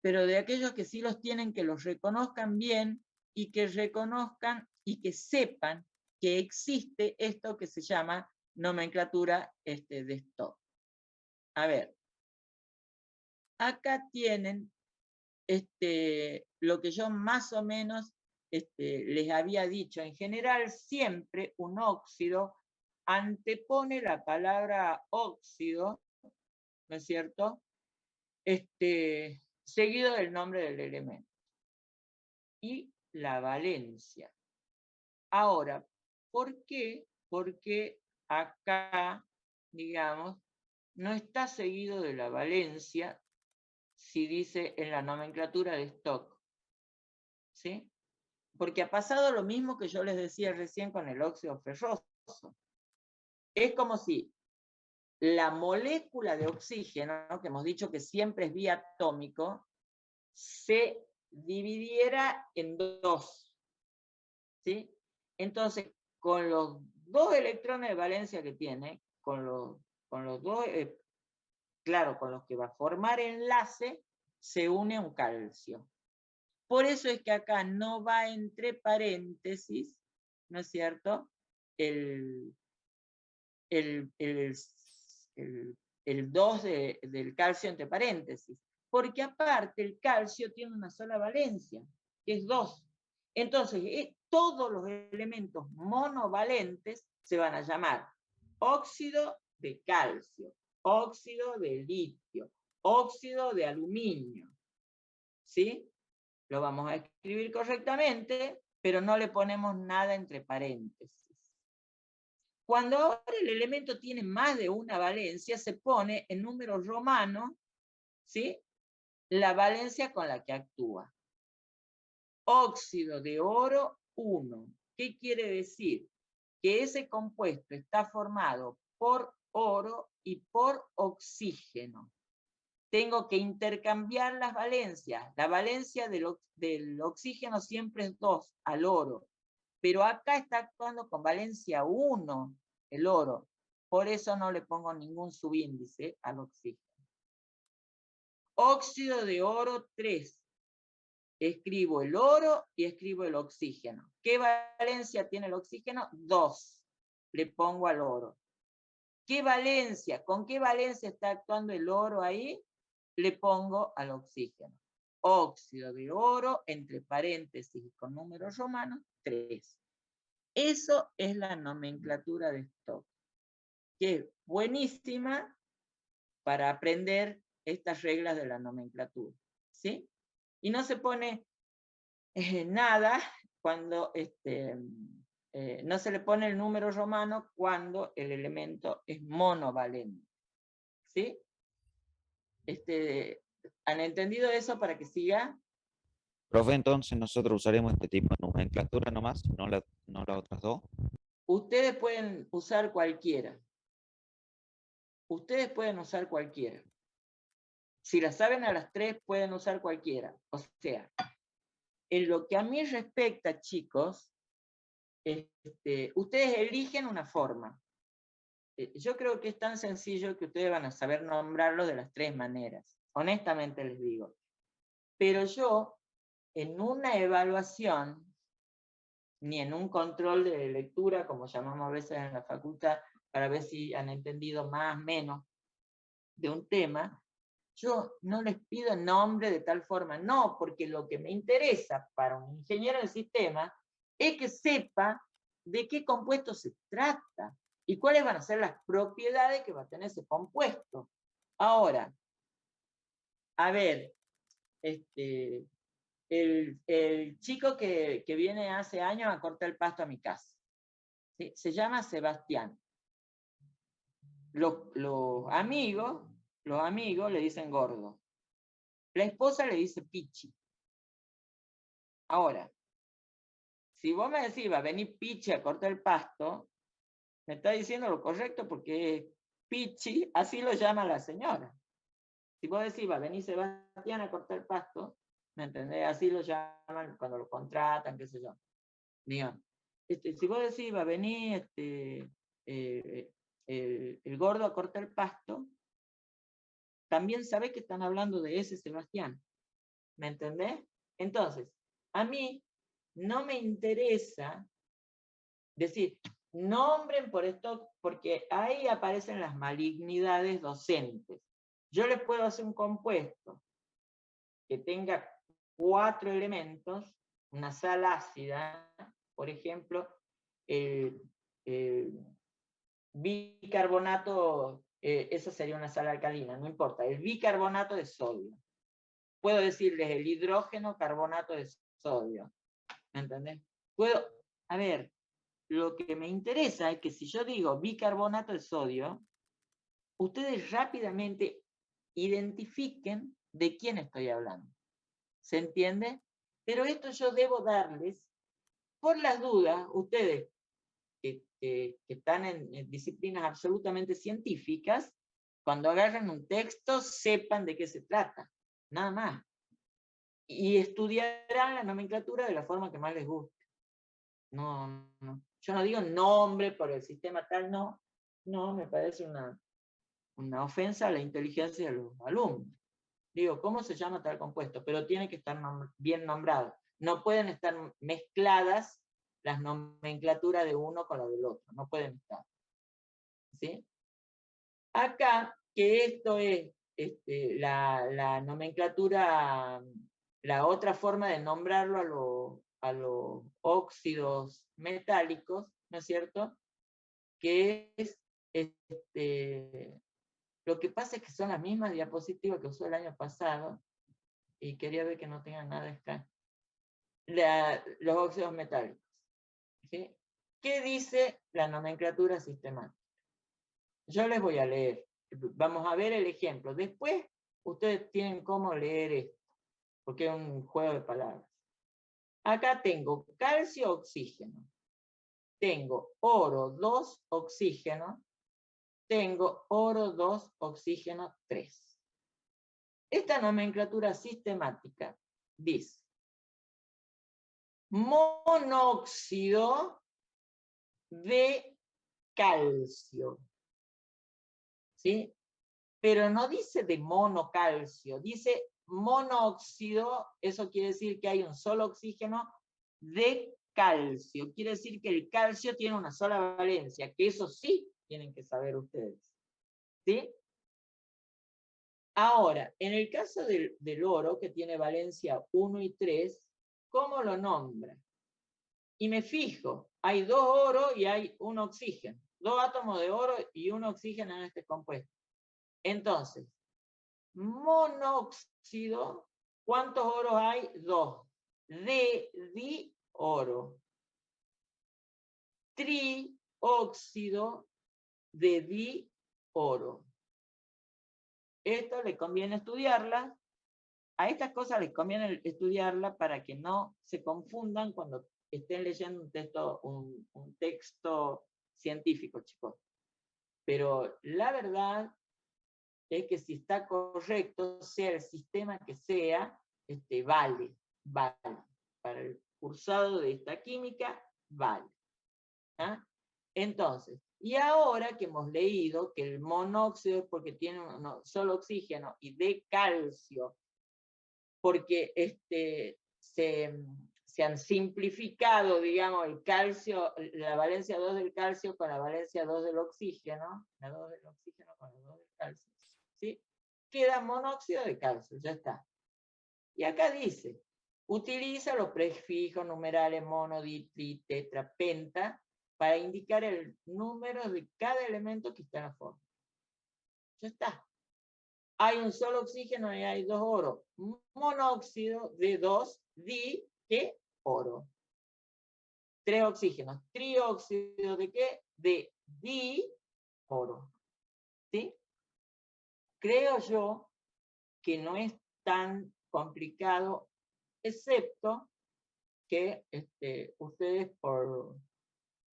pero de aquellos que sí los tienen, que los reconozcan bien, y que reconozcan y que sepan que existe esto que se llama nomenclatura de stock. A ver, acá tienen lo que yo más o menos les había dicho. En general, siempre un óxido antepone la palabra óxido, ¿no es cierto? Seguido del nombre del elemento. Y la valencia. Ahora, ¿por qué? Porque acá, digamos, no está seguido de la valencia si dice en la nomenclatura de stock. ¿Sí? Porque ha pasado lo mismo que yo les decía recién con el óxido ferroso. Es como si la molécula de oxígeno, que hemos dicho que siempre es biatómico, se dividiera en 2. ¿Sí? Entonces, con los 2 electrones de valencia que tiene, con los 2, claro, con los que va a formar enlace, se une un calcio. Por eso es que acá no va entre paréntesis, ¿no es cierto?, el 2 del calcio entre paréntesis, porque aparte el calcio tiene una sola valencia, que es 2. Entonces, todos los elementos monovalentes se van a llamar óxido de calcio, óxido de litio, óxido de aluminio. ¿Sí? Lo vamos a escribir correctamente, pero no le ponemos nada entre paréntesis. Cuando ahora el elemento tiene más de una valencia, se pone en número romano, ¿sí?, la valencia con la que actúa. Óxido de oro 1. ¿Qué quiere decir? Que ese compuesto está formado por oro y por oxígeno. tengo que intercambiar las valencias. La valencia del oxígeno siempre es 2 al oro, pero acá está actuando con valencia 1 el oro. Por eso no le pongo ningún subíndice al oxígeno. Óxido de oro 3. Escribo el oro y escribo el oxígeno. ¿Qué valencia tiene el oxígeno? 2. Le pongo al oro. ¿Qué valencia? ¿Con qué valencia está actuando el oro ahí? Le pongo al oxígeno. Óxido de oro, entre paréntesis y con números romanos, 3. Eso es la nomenclatura de Stokes, que es buenísima para aprender estas reglas de la nomenclatura, ¿sí? Y no se pone nada cuando no se le pone el número romano cuando el elemento es monovalente, ¿sí? ¿Han entendido eso para que siga?
Profe, entonces nosotros usaremos este tipo de nomenclatura nomás, no las otras dos.
Ustedes pueden usar cualquiera. Ustedes pueden usar cualquiera. Si las saben a las 3, pueden usar cualquiera. O sea, en lo que a mí respecta, chicos, ustedes eligen una forma. Yo creo que es tan sencillo que ustedes van a saber nombrarlo de las 3 maneras. Honestamente les digo. Pero yo, en una evaluación, ni en un control de lectura, como llamamos a veces en la facultad, para ver si han entendido más o menos de un tema, yo no les pido el nombre de tal forma, no, porque lo que me interesa para un ingeniero del sistema es que sepa de qué compuesto se trata y cuáles van a ser las propiedades que va a tener ese compuesto. Ahora, a ver, el chico que viene hace años a cortar el pasto a mi casa, ¿sí? Se llama Sebastián. Los amigos le dicen gordo. La esposa le dice pichi. Ahora, si vos me decís, va a venir pichi a cortar el pasto, me está diciendo lo correcto porque pichi, así lo llama la señora. Si vos decís, va a venir Sebastián a cortar el pasto, ¿me entendés? Así lo llaman cuando lo contratan, qué sé yo. Digan, si vos decís, va a venir el gordo a cortar el pasto, también sabés que están hablando de ese Sebastián. ¿Me entendés? Entonces, a mí no me interesa decir, nombren por esto, porque ahí aparecen las malignidades docentes. Yo les puedo hacer un compuesto que tenga 4 elementos, una sal ácida, por ejemplo, el bicarbonato, esa sería una sal alcalina, no importa, el bicarbonato de sodio. Puedo decirles el hidrógeno carbonato de sodio. ¿Me entendés? A ver, lo que me interesa es que si yo digo bicarbonato de sodio, ustedes rápidamente identifiquen de quién estoy hablando. ¿Se entiende? Pero esto yo debo darles, por las dudas, ustedes que están en disciplinas absolutamente científicas, cuando agarren un texto, sepan de qué se trata. Nada más. Y estudiarán la nomenclatura de la forma que más les guste. No. Yo no digo nombre por el sistema tal, no. No, me parece una ofensa a la inteligencia de los alumnos. Digo, ¿cómo se llama tal compuesto? Pero tiene que estar bien nombrado. No pueden estar mezcladas las nomenclaturas de uno con la del otro. No pueden estar. ¿Sí? Acá, que esto es la nomenclatura, la otra forma de nombrarlo a los óxidos metálicos, ¿no es cierto? Que es, lo que pasa es que son las mismas diapositivas que usó el año pasado, y quería ver que no tengan nada acá. Los óxidos metálicos. ¿Sí? ¿Qué dice la nomenclatura sistemática? Yo les voy a leer. Vamos a ver el ejemplo. Después, ustedes tienen cómo leer esto, porque es un juego de palabras. Acá tengo calcio, oxígeno. Tengo oro, 2, oxígeno. Tengo oro, 2, oxígeno, 3. Esta nomenclatura sistemática dice monóxido de calcio, ¿sí? Pero no dice de monocalcio, dice monóxido, eso quiere decir que hay un solo oxígeno de calcio, quiere decir que el calcio tiene una sola valencia, que eso sí tienen que saber ustedes, ¿sí? Ahora, en el caso del oro, que tiene valencia 1 y 3, ¿cómo lo nombra? Y me fijo, hay 2 oro y hay un oxígeno, 2 átomos de oro y un oxígeno en este compuesto. Entonces, monóxido, ¿cuántos oros hay? 2. De dioro. Trióxido de dioro. Esto les conviene estudiarla. A estas cosas les conviene estudiarla para que no se confundan cuando estén leyendo un texto científico, chicos. Pero la verdad es que si está correcto, sea el sistema que sea, vale. Para el cursado de esta química, vale. ¿Ah? Entonces, y ahora que hemos leído que el monóxido es porque tiene solo oxígeno y de calcio, porque se han simplificado, digamos, el calcio, la valencia 2 del calcio con la valencia 2 del oxígeno, la 2 del oxígeno con la 2 del calcio, ¿sí? Queda monóxido de calcio, ya está. Y acá dice, utiliza los prefijos numerales mono, di, tri, tetra, penta, para indicar el número de cada elemento que está en la fórmula. Ya está. Hay un solo oxígeno y hay 2 oro. Monóxido de 2 di de oro. 3 oxígenos. Trióxido de qué? De di oro. ¿Sí? Creo yo que no es tan complicado, excepto que ustedes por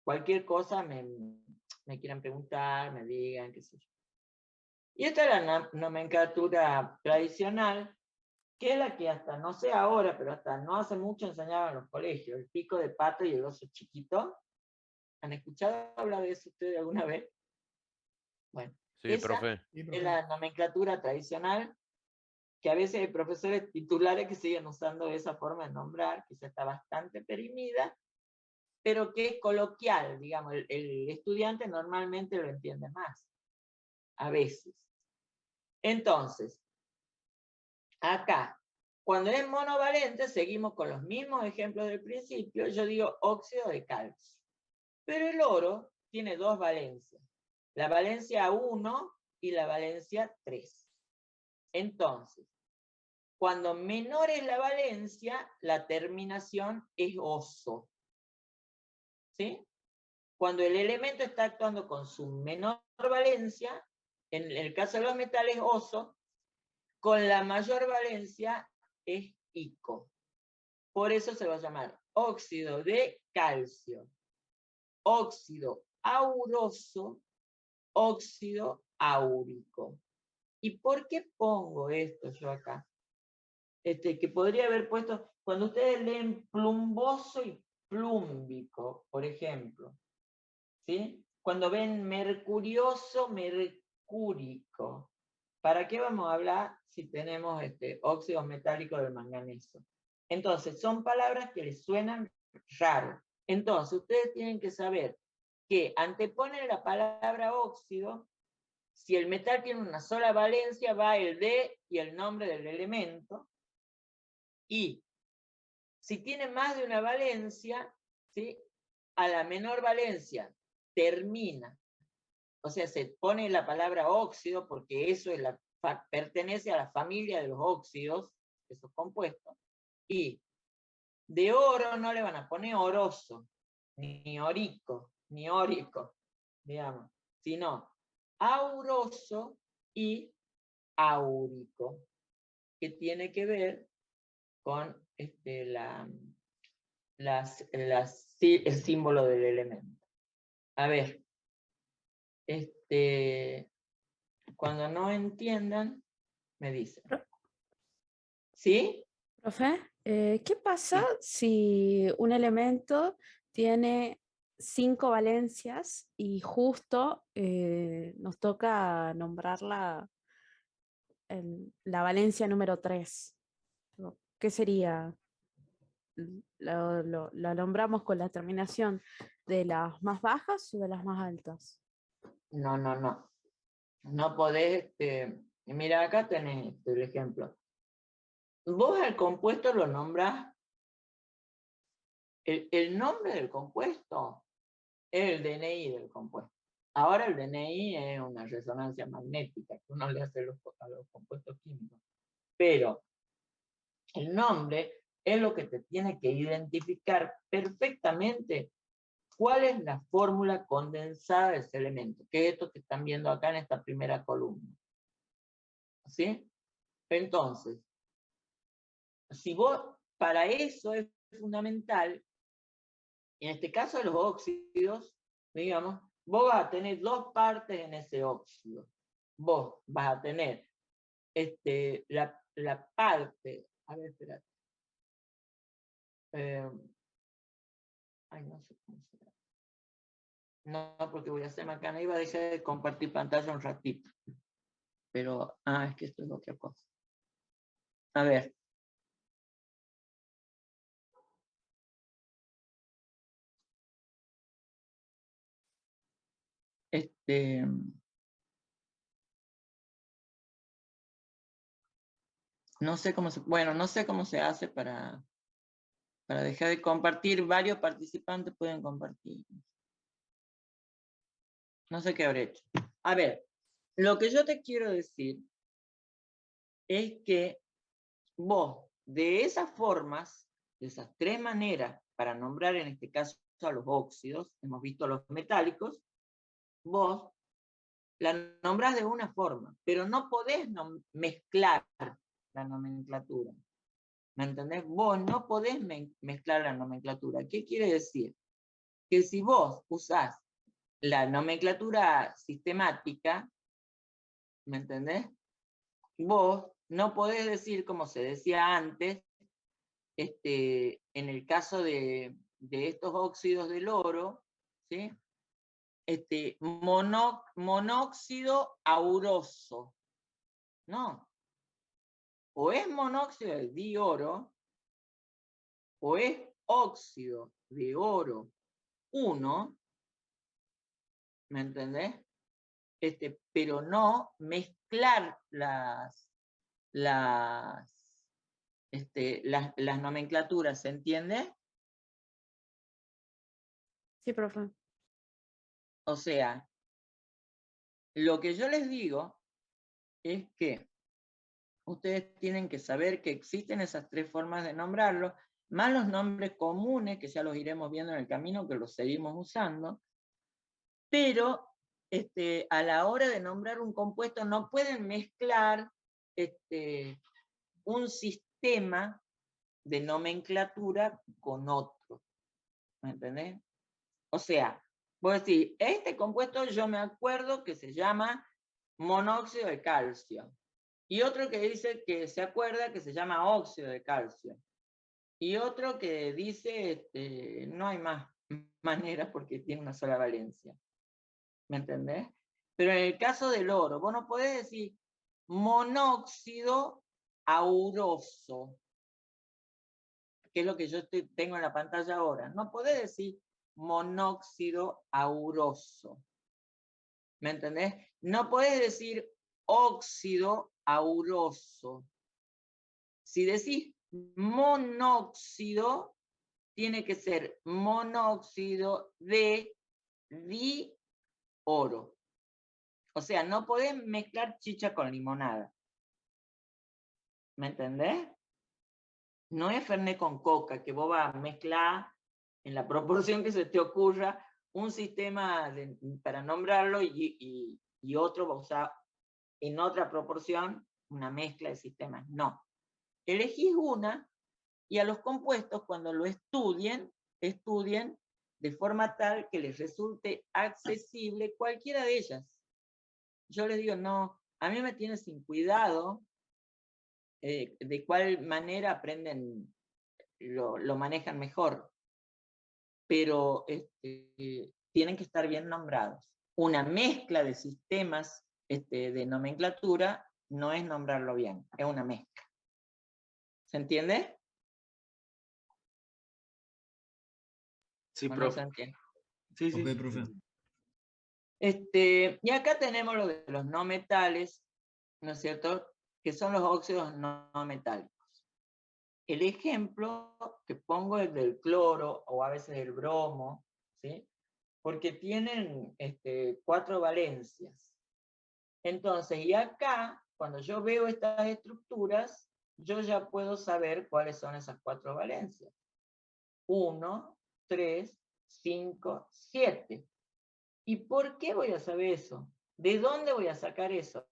cualquier cosa me quieran preguntar, me digan, qué sé yo. Y esta es la nomenclatura tradicional, que es la que hasta, no sé ahora, pero hasta no hace mucho enseñaban en los colegios, el pico de pato y el oso chiquito. ¿Han escuchado hablar de eso ustedes alguna vez? Bueno,
Sí,
esa
profe.
es la nomenclatura tradicional, que a veces hay profesores titulares que siguen usando esa forma de nombrar, que ya está bastante perimida, pero que es coloquial, digamos, el estudiante normalmente lo entiende más, a veces. Entonces, acá, cuando es monovalente, seguimos con los mismos ejemplos del principio, yo digo óxido de calcio. Pero el oro tiene 2 valencias, la valencia 1 y la valencia 3. Entonces, cuando menor es la valencia, la terminación es oso. ¿Sí? Cuando el elemento está actuando con su menor valencia, en el caso de los metales oso, con la mayor valencia es ico. Por eso se va a llamar óxido de calcio, óxido auroso, óxido áurico. ¿Y por qué pongo esto yo acá? Que podría haber puesto, cuando ustedes leen plumboso y plúmbico, por ejemplo, ¿sí? Cuando ven mercurioso, mercúrico. ¿Para qué vamos a hablar si tenemos óxidos metálicos del manganeso? Entonces, son palabras que les suenan raro. Entonces, ustedes tienen que saber que anteponen la palabra óxido, si el metal tiene una sola valencia, va el D y el nombre del elemento, y si tiene más de una valencia, ¿sí? A la menor valencia termina, o sea, se pone la palabra óxido porque eso es pertenece a la familia de los óxidos, esos compuestos, y de oro no le van a poner oroso, ni orico, ni órico, digamos, sino auroso y áurico, que tiene que ver con el símbolo del elemento. A ver, cuando no entiendan, me dicen. ¿Sí?
Profe, ¿qué pasa si un elemento tiene 5 valencias y justo nos toca nombrarla en la valencia número 3? ¿Qué sería? ¿Lo nombramos con la terminación de las más bajas o de las más altas?
No, no, no. No podés, mira, acá tenés el ejemplo. Vos al compuesto lo nombrás, el nombre del compuesto es el DNI del compuesto. Ahora el DNI es una resonancia magnética que uno le hace a los compuestos químicos. Pero el nombre es lo que te tiene que identificar perfectamente cuál es la fórmula condensada de ese elemento, que es esto que están viendo acá en esta primera columna. ¿Sí? Entonces, si vos, para eso es fundamental, en este caso de los óxidos, digamos, vos vas a tener dos partes en ese óxido. Vos vas a tener la parte, a ver, espérate. Ay, no sé cómo se llama. No, porque voy a hacer macana, iba a dejar de compartir pantalla un ratito. Pero, es que esto es otra cosa. A ver. No sé cómo se, bueno, no sé cómo se hace para dejar de compartir. Varios participantes pueden compartir. No sé qué habré hecho. A ver, lo que yo te quiero decir es que vos, de esas formas, de esas tres maneras, para nombrar en este caso a los óxidos, hemos visto los metálicos, vos la nombrás de una forma, pero no podés mezclar la nomenclatura. ¿Me entendés? Vos no podés mezclar la nomenclatura. ¿Qué quiere decir? Que si vos usás la nomenclatura sistemática, ¿me entendés? Vos no podés decir, como se decía antes, en el caso de estos óxidos del oro, ¿sí? Monóxido auroso. No. O es monóxido de dioro, o es óxido de oro 1, ¿me entendés? Pero no mezclar las nomenclaturas, ¿se entiende?
Sí, profe.
O sea, lo que yo les digo es que ustedes tienen que saber que existen esas tres formas de nombrarlo, más los nombres comunes, que ya los iremos viendo en el camino, que los seguimos usando, pero a la hora de nombrar un compuesto no pueden mezclar un sistema de nomenclatura con otro. ¿Me entendés? O sea, vos decís, este compuesto yo me acuerdo que se llama monóxido de calcio. Y otro que dice que se acuerda que se llama óxido de calcio. Y otro que dice, no hay más manera porque tiene una sola valencia. ¿Me entendés? Pero en el caso del oro, vos no podés decir monóxido auroso, que es lo que yo tengo en la pantalla ahora. No podés decir monóxido auroso. ¿Me entendés? No podés decir óxido auroso. Si decís monóxido, tiene que ser monóxido de dioro. O sea, no podés mezclar chicha con limonada. ¿Me entendés? No es Fernet con coca, que vos vas a mezclar en la proporción que se te ocurra un sistema para nombrarlo y otro va a usar en otra proporción una mezcla de sistemas. No. Elegís una y a los compuestos, cuando lo estudien de forma tal que les resulte accesible cualquiera de ellas. Yo les digo, no, a mí me tiene sin cuidado de cuál manera aprenden, lo manejan mejor, pero tienen que estar bien nombrados. Una mezcla de sistemas de nomenclatura no es nombrarlo bien, es una mezcla. ¿Se entiende?
Sí,
¿O no
profe.
se entiende?
Sí, sí.
Ok, profe.
Y acá tenemos lo de los no metales, ¿no es cierto? Que son los óxidos no metálicos. El ejemplo que pongo es del cloro o a veces del bromo, ¿sí? Porque tienen 4 valencias. Entonces, y acá, cuando yo veo estas estructuras, yo ya puedo saber cuáles son esas 4 valencias. 1, 3, 5, 7. ¿Y por qué voy a saber eso? ¿De dónde voy a sacar eso?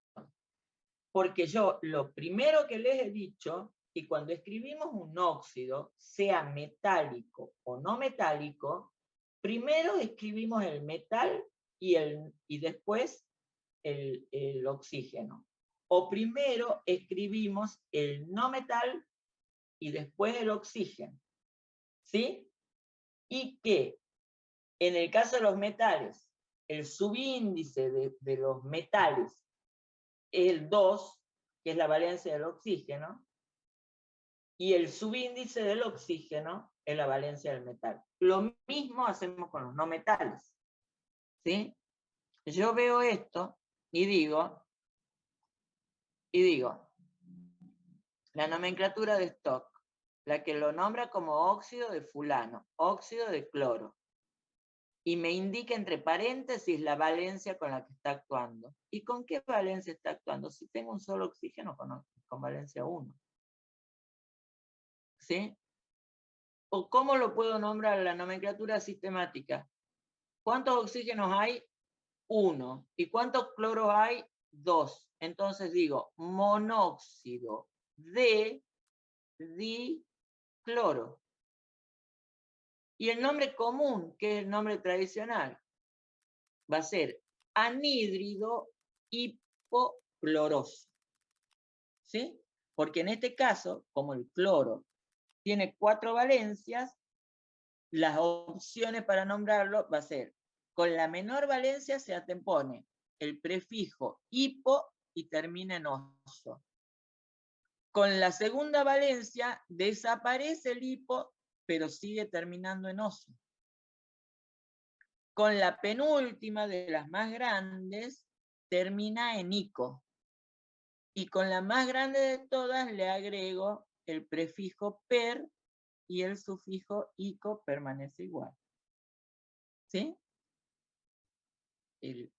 Porque yo lo primero que les he dicho, y cuando escribimos un óxido, sea metálico o no metálico, primero escribimos el metal y después el oxígeno. O primero escribimos el no metal y después el oxígeno. ¿Sí? Y que en el caso de los metales, el subíndice de los metales es el 2, que es la valencia del oxígeno, y el subíndice del oxígeno es la valencia del metal. Lo mismo hacemos con los no metales. ¿Sí? Yo veo esto y digo, la nomenclatura de Stock, la que lo nombra como óxido de fulano, óxido de cloro, y me indica entre paréntesis la valencia con la que está actuando. ¿Y con qué valencia está actuando? Si tengo un solo oxígeno con valencia 1. ¿Sí? ¿O cómo lo puedo nombrar la nomenclatura sistemática? ¿Cuántos oxígenos hay? 1. ¿Y cuántos cloros hay? 2. Entonces digo, monóxido de dicloro. Y el nombre común, que es el nombre tradicional, va a ser anhídrido hipocloroso. ¿Sí? Porque en este caso, como el cloro tiene 4 valencias, las opciones para nombrarlo va a ser, con la menor valencia se antepone el prefijo hipo y termina en oso. Con la segunda valencia desaparece el hipo, pero sigue terminando en oso. Con la penúltima de las más grandes, termina en ico. Y con la más grande de todas le agrego el prefijo per y el sufijo ico permanece igual. ¿Sí? El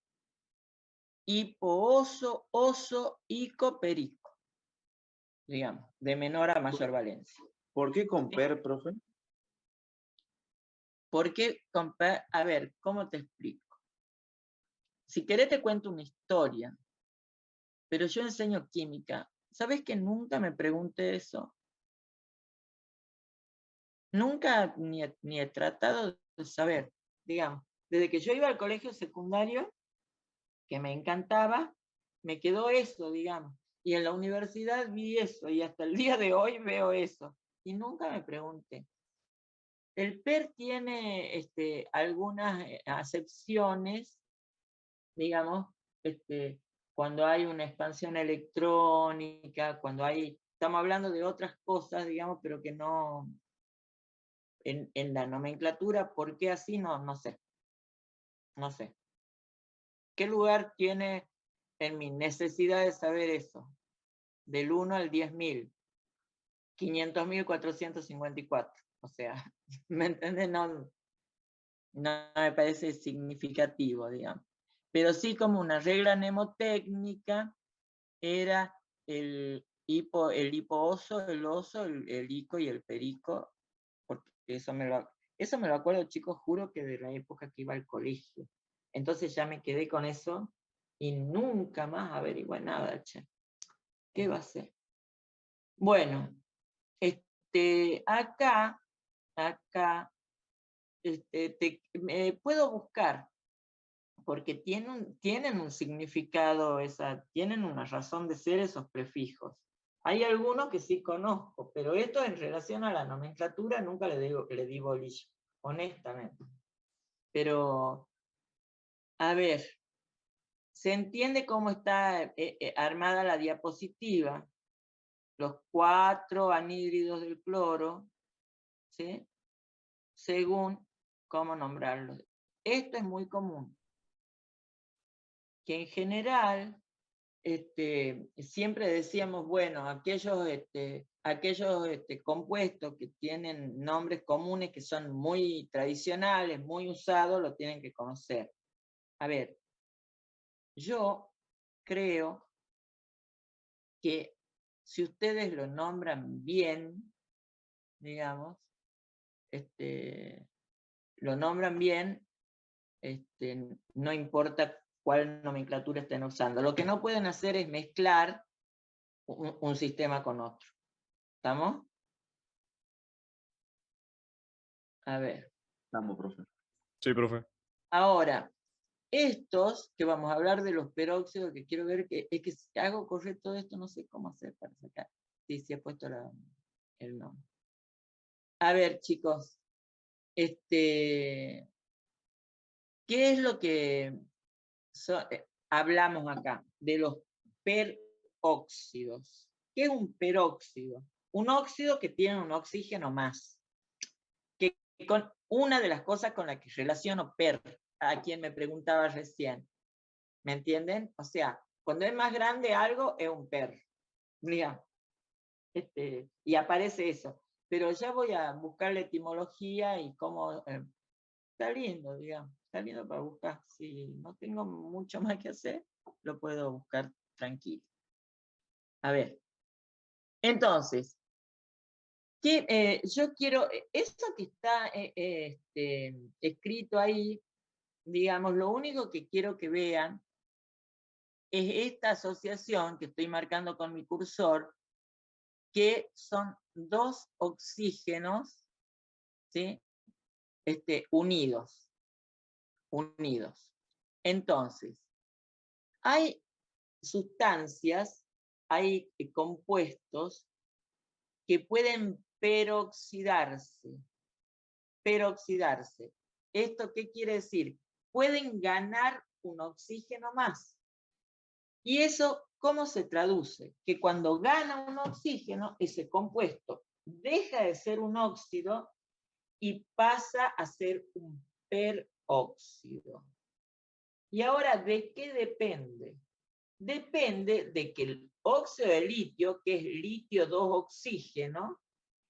hipooso, oso, ico, perico. Digamos, de menor a mayor valencia.
¿Por qué con
¿Sí?
per, profe?
¿Por qué comprar? A ver, ¿cómo te explico? Si querés te cuento una historia, pero yo enseño química. ¿Sabes que nunca me pregunté eso? Nunca ni he tratado de saber, digamos. Desde que yo iba al colegio secundario, que me encantaba, me quedó eso, digamos. Y en la universidad vi eso, y hasta el día de hoy veo eso. Y nunca me pregunté. El PER tiene algunas acepciones, digamos, cuando hay una expansión electrónica, cuando hay, estamos hablando de otras cosas, digamos, pero que no, en la nomenclatura, ¿por qué así? No sé. No sé. ¿Qué lugar tiene en mi necesidad de saber eso? Del 1 al 10.000. 500.454. O sea, ¿me entiendes? No me parece significativo, digamos. Pero sí, como una regla mnemotécnica, era el hipooso, el oso, el ico y el perico, porque eso me lo acuerdo, chicos, juro que de la época que iba al colegio. Entonces ya me quedé con eso y nunca más averigué nada, che. ¿Qué va a ser? Bueno, acá, puedo buscar, porque tienen un significado, tienen una razón de ser esos prefijos. Hay algunos que sí conozco, pero esto en relación a la nomenclatura nunca le di bolilla, honestamente. Pero, a ver, se entiende cómo está armada la diapositiva. Los 4 anhídridos del cloro, ¿sí? Según cómo nombrarlos. Esto es muy común. Que en general, siempre decíamos, bueno, aquellos compuestos que tienen nombres comunes que son muy tradicionales, muy usados, lo tienen que conocer. A ver, yo creo que si ustedes lo nombran bien, digamos, lo nombran bien, no importa cuál nomenclatura estén usando. Lo que no pueden hacer es mezclar un sistema con otro. ¿Estamos? A ver.
Estamos, profe.
Sí, profe.
Ahora, estos, que vamos a hablar de los peróxidos, que quiero ver que es que si hago correcto esto, no sé cómo hacer para sacar. Sí, sí he puesto el nombre. A ver, chicos, ¿qué es lo que hablamos acá? De los peróxidos. ¿Qué es un peróxido? Un óxido que tiene un oxígeno más. Que con una de las cosas con las que relaciono a quien me preguntaba recién. ¿Me entienden? O sea, cuando es más grande algo, es un digamos. Y aparece eso. Pero ya voy a buscar la etimología y cómo... está lindo, digamos. Está lindo para buscar. Si no tengo mucho más que hacer, lo puedo buscar tranquilo. A ver. Entonces, yo quiero... Eso que está escrito ahí, digamos, lo único que quiero que vean es esta asociación que estoy marcando con mi cursor, que son 2 oxígenos, ¿sí? Unidos. Entonces, hay sustancias, hay compuestos que pueden peroxidarse. Peroxidarse. ¿Esto qué quiere decir? Pueden ganar un oxígeno más. ¿Y eso cómo se traduce? Que cuando gana un oxígeno, ese compuesto deja de ser un óxido y pasa a ser un peróxido. ¿Y ahora de qué depende? Depende de que el óxido de litio, que es litio 2 oxígeno,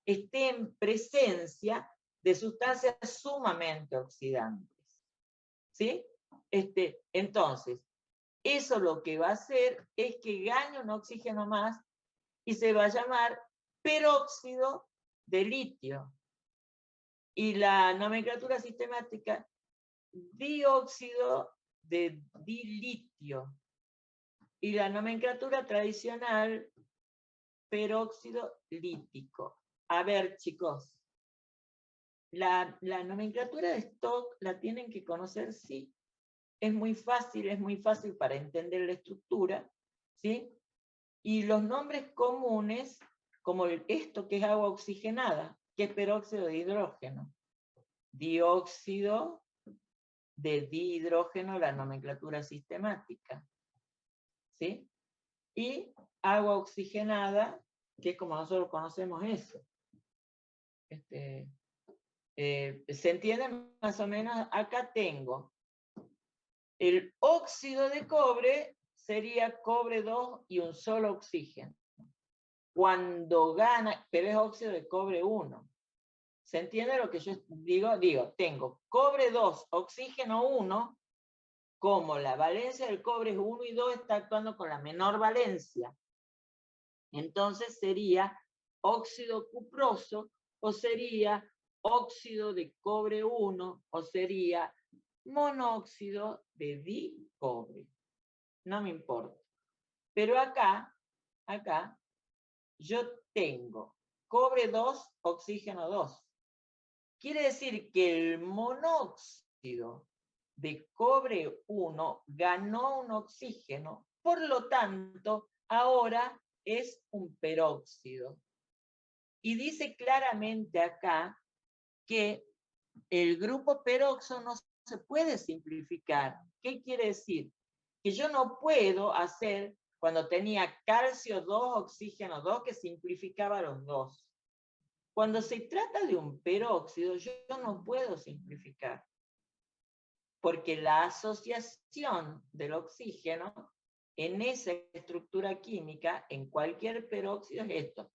esté en presencia de sustancias sumamente oxidantes. ¿Sí? Entonces, eso lo que va a hacer es que gane un oxígeno más y se va a llamar peróxido de litio. Y la nomenclatura sistemática, dióxido de dilitio. Y la nomenclatura tradicional, peróxido lítico. A ver, chicos, la nomenclatura de Stock la tienen que conocer, sí. Es muy fácil para entender la estructura, ¿sí? Y los nombres comunes, como esto que es agua oxigenada, que es peróxido de hidrógeno, dióxido de dihidrógeno, la nomenclatura sistemática, ¿sí? Y agua oxigenada, que es como nosotros conocemos eso. ¿Se entiende más o menos? Acá tengo el óxido de cobre, sería cobre 2 y un solo oxígeno. Cuando gana, pero es óxido de cobre 1. ¿Se entiende lo que yo digo? Digo, tengo cobre 2, oxígeno 1, como la valencia del cobre es 1 y 2, está actuando con la menor valencia. Entonces sería óxido cuproso, o sería óxido de cobre 1, o sería monóxido de dicobre. No me importa. Pero acá, yo tengo cobre 2, oxígeno 2. Quiere decir que el monóxido de cobre 1 ganó un oxígeno, por lo tanto, ahora es un peróxido. Y dice claramente acá que el grupo peroxo no se puede simplificar. ¿Qué quiere decir? Que yo no puedo hacer, cuando tenía calcio 2, oxígeno 2, que simplificaba los dos. Cuando se trata de un peróxido, yo no puedo simplificar. Porque la asociación del oxígeno en esa estructura química, en cualquier peróxido, es esto.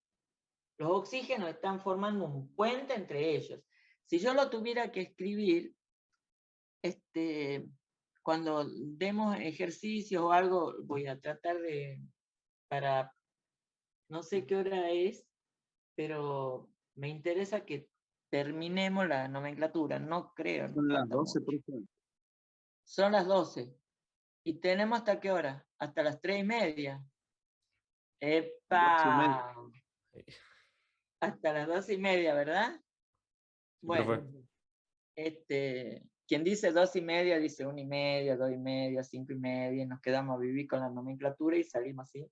Los oxígenos están formando un puente entre ellos. Si yo lo tuviera que escribir, cuando demos ejercicios o algo, voy a tratar de, para, no sé qué hora es, pero me interesa que terminemos la nomenclatura. No creo,
Son
nos
las
falta
12,
mucho.
profe.
Son las 12. ¿Y tenemos hasta qué hora? Hasta las 3:30.
12:30.
¡Epa! Hasta las 2:30, ¿verdad?
Sí, profe.
Bueno, quien dice 2:30, dice 1:30, 2:30, 5:30, y nos quedamos a vivir con la nomenclatura y salimos así.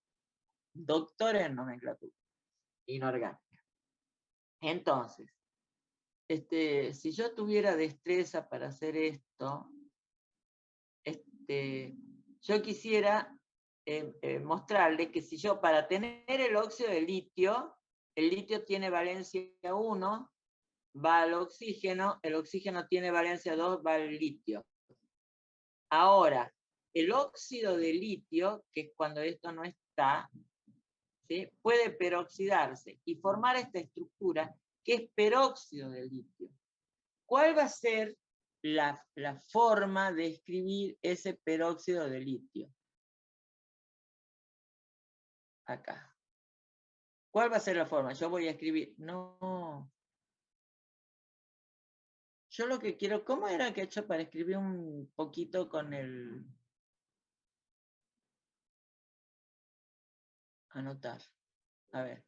Doctores en nomenclatura inorgánica. Entonces, si yo tuviera destreza para hacer esto, yo quisiera mostrarles que si yo, para tener el óxido de litio, el litio tiene valencia 1, va al oxígeno, el oxígeno tiene valencia 2, va al litio. Ahora, el óxido de litio, que es cuando esto no está, ¿sí?, puede peroxidarse y formar esta estructura que es peróxido de litio. ¿Cuál va a ser la forma de escribir ese peróxido de litio? Acá. ¿Cuál va a ser la forma? Yo voy a escribir, no. Yo lo que quiero, ¿cómo era que he hecho para escribir un poquito con el... Anotar. A ver.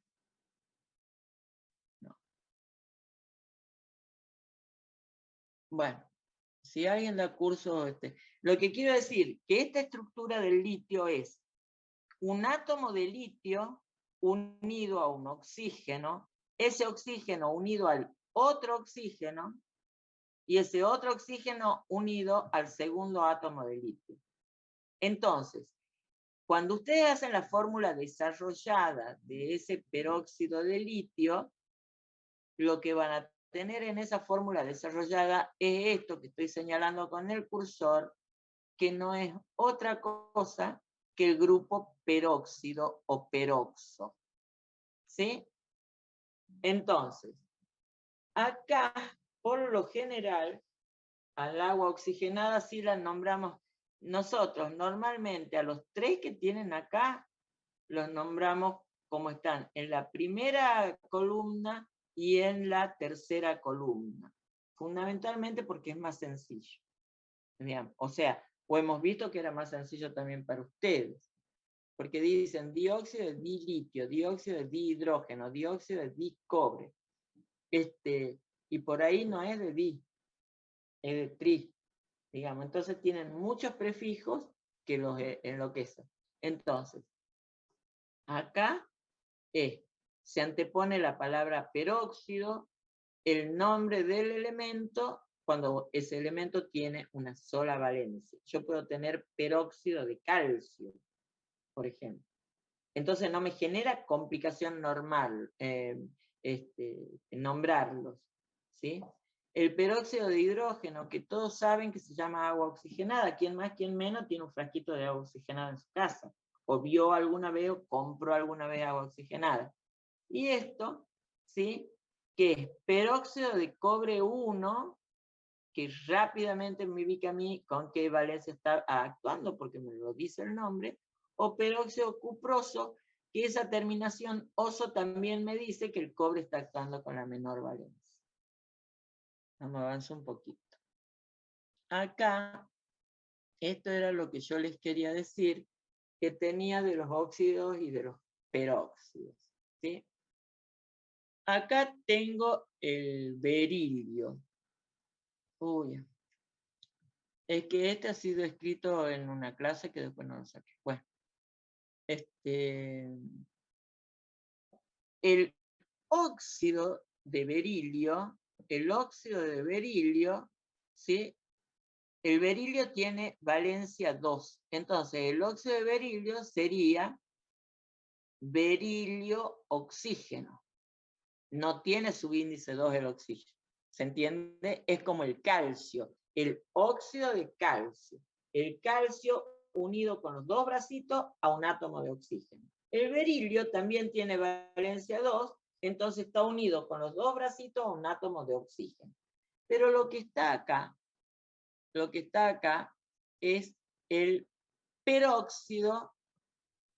No. Bueno, si alguien da curso, lo que quiero decir, que esta estructura del litio es un átomo de litio unido a un oxígeno, ese oxígeno unido al otro oxígeno, y ese otro oxígeno unido al segundo átomo de litio. Entonces, cuando ustedes hacen la fórmula desarrollada de ese peróxido de litio, lo que van a tener en esa fórmula desarrollada es esto que estoy señalando con el cursor, que no es otra cosa que el grupo peróxido o peroxo. ¿Sí? Entonces, acá, por lo general, al agua oxigenada sí la nombramos nosotros. Normalmente a los 3 que tienen acá, los nombramos como están en la primera columna y en la tercera columna. Fundamentalmente porque es más sencillo. Digamos. O sea, o hemos visto que era más sencillo también para ustedes. Porque dicen dióxido de dilitio, dióxido de dihidrógeno, dióxido de dicobre. Y por ahí no es de di, es de tri, digamos. Entonces tienen muchos prefijos que los enloquecen. Entonces, acá se antepone la palabra peróxido, el nombre del elemento, cuando ese elemento tiene una sola valencia. Yo puedo tener peróxido de calcio, por ejemplo. Entonces no me genera complicación normal nombrarlos, ¿sí? El peróxido de hidrógeno, que todos saben que se llama agua oxigenada, quien más, quien menos, tiene un frasquito de agua oxigenada en su casa, o vio alguna vez o compró alguna vez agua oxigenada. Y esto, ¿sí?, que es peróxido de cobre 1, que rápidamente me ubica a mí con qué valencia está actuando, porque me lo dice el nombre, o peróxido cuproso, que esa terminación oso también me dice que el cobre está actuando con la menor valencia. Vamos a avanzar un poquito. Acá, esto era lo que yo les quería decir, que tenía de los óxidos y de los peróxidos, ¿sí? Acá tengo el berilio. Uy, es que este ha sido escrito en una clase que después no lo saqué. Bueno, El óxido de berilio, ¿sí? El berilio tiene valencia 2. Entonces, el óxido de berilio sería berilio oxígeno. No tiene subíndice 2 el oxígeno. ¿Se entiende? Es como el calcio, el óxido de calcio. El calcio unido con los dos bracitos a un átomo de oxígeno. El berilio también tiene valencia 2, entonces está unido con los dos bracitos a un átomo de oxígeno. Pero lo que está acá es el peróxido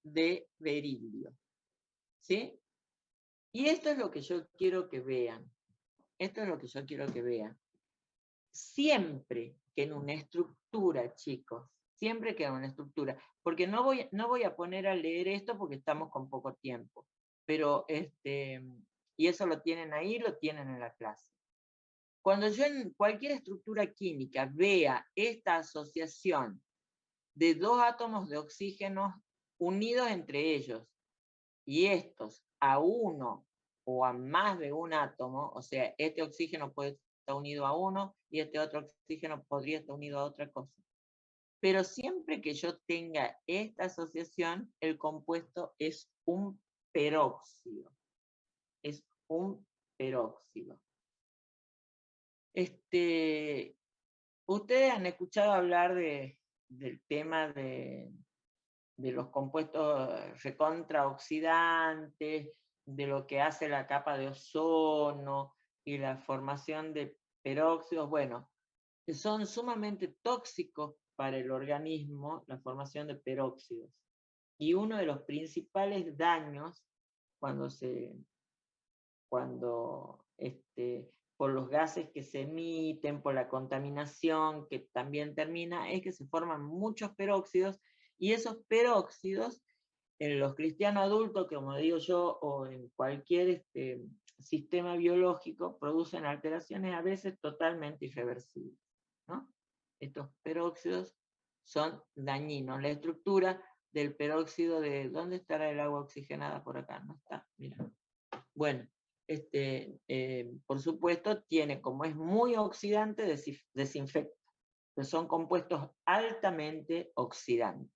de berilio. ¿Sí? Y esto es lo que yo quiero que vean. Siempre que en una estructura, chicos, siempre que en una estructura, porque no voy a poner a leer esto porque estamos con poco tiempo, pero y eso lo tienen ahí, lo tienen en la clase. Cuando yo en cualquier estructura química vea esta asociación de dos átomos de oxígeno unidos entre ellos, y estos a uno o a más de un átomo, o sea, este oxígeno puede estar unido a uno y este otro oxígeno podría estar unido a otra cosa. Pero siempre que yo tenga esta asociación, el compuesto es un peróxido. Es un peróxido. Ustedes han escuchado hablar del tema de los compuestos recontraoxidantes, de lo que hace la capa de ozono y la formación de peróxidos, bueno, que son sumamente tóxicos para el organismo, la formación de peróxidos. Y uno de los principales daños por los gases que se emiten, por la contaminación que también termina, es que se forman muchos peróxidos, y esos peróxidos, en los cristianos adultos, como digo yo, o en cualquier sistema biológico, producen alteraciones a veces totalmente irreversibles, ¿no? Estos peróxidos son dañinos. La estructura del peróxido de... ¿Dónde estará el agua oxigenada? Por acá, no está, mira. Bueno, por supuesto, tiene, como es muy oxidante, desinfecta. Son compuestos altamente oxidantes.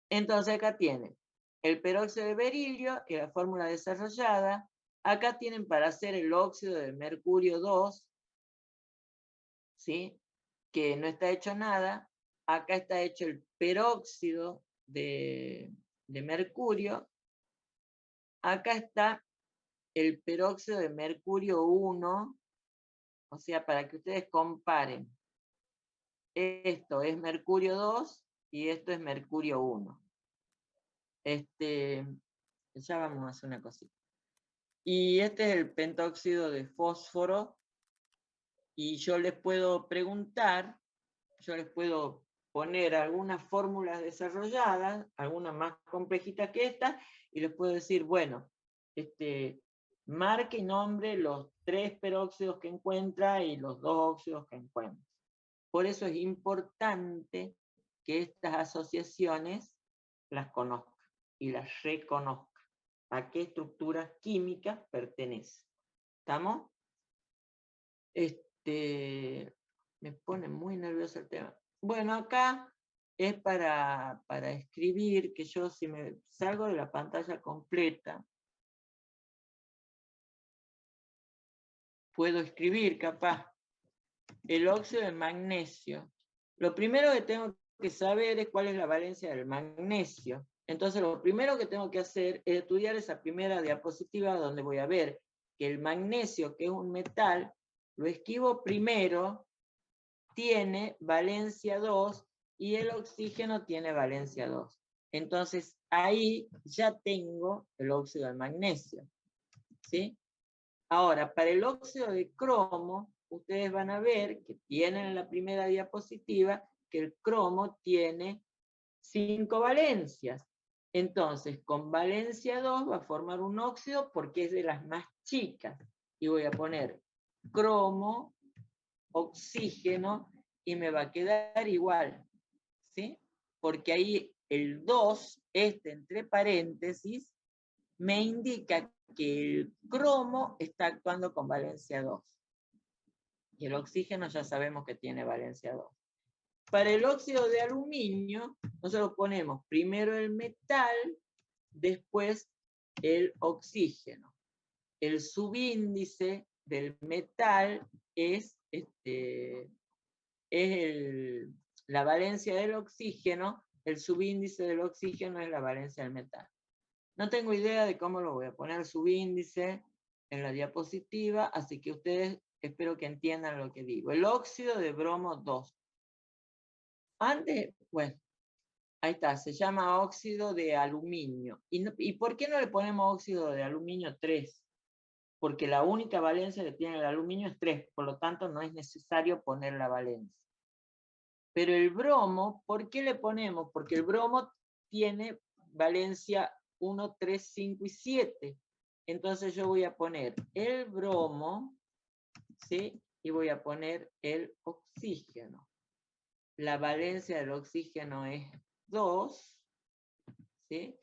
Entonces acá tienen el peróxido de berilio y la fórmula desarrollada. Acá tienen para hacer el óxido de mercurio 2, ¿sí? Que no está hecho nada. Acá está hecho el peróxido de mercurio. Acá está el peróxido de mercurio 1, o sea, para que ustedes comparen. Esto es mercurio 2 y esto es mercurio 1. Ya vamos a hacer una cosita. Y este es el pentóxido de fósforo, y yo les puedo preguntar, yo les puedo poner algunas fórmulas desarrolladas, algunas más complejitas que esta, y les puedo decir, bueno, marque y nombre los 3 peróxidos que encuentra y los 2 óxidos que encuentra. Por eso es importante que estas asociaciones las conozca y las reconozca. ¿A qué estructuras químicas pertenece? ¿Estamos? Me pone muy nervioso el tema. Bueno, acá es para escribir, que yo si me salgo de la pantalla completa, puedo escribir capaz el óxido de magnesio. Lo primero que tengo que saber es cuál es la valencia del magnesio. Entonces lo primero que tengo que hacer es estudiar esa primera diapositiva donde voy a ver que el magnesio, que es un metal, lo esquivo primero, tiene valencia 2 y el oxígeno tiene valencia 2. Entonces ahí ya tengo el óxido de magnesio, ¿sí? Ahora, para el óxido de cromo, ustedes van a ver que tienen en la primera diapositiva que el cromo tiene 5 valencias. Entonces, con valencia 2 va a formar un óxido porque es de las más chicas. Y voy a poner cromo, oxígeno, y me va a quedar igual, ¿sí? Porque ahí el 2, entre paréntesis, me indica que el cromo está actuando con valencia 2. Y el oxígeno ya sabemos que tiene valencia 2. Para el óxido de aluminio, nosotros ponemos primero el metal, después el oxígeno. El subíndice del metal es, la valencia del oxígeno, el subíndice del oxígeno es la valencia del metal. No tengo idea de cómo lo voy a poner subíndice en la diapositiva, así que ustedes espero que entiendan lo que digo. El óxido de bromo 2. Antes, bueno, ahí está, se llama óxido de aluminio. ¿Y por qué no le ponemos óxido de aluminio 3? Porque la única valencia que tiene el aluminio es 3, por lo tanto no es necesario poner la valencia. Pero el bromo, ¿por qué le ponemos? Porque el bromo tiene valencia 1, 3, 5 y 7. Entonces yo voy a poner el bromo, ¿sí? Y voy a poner el oxígeno. La valencia del oxígeno es 2, ¿sí?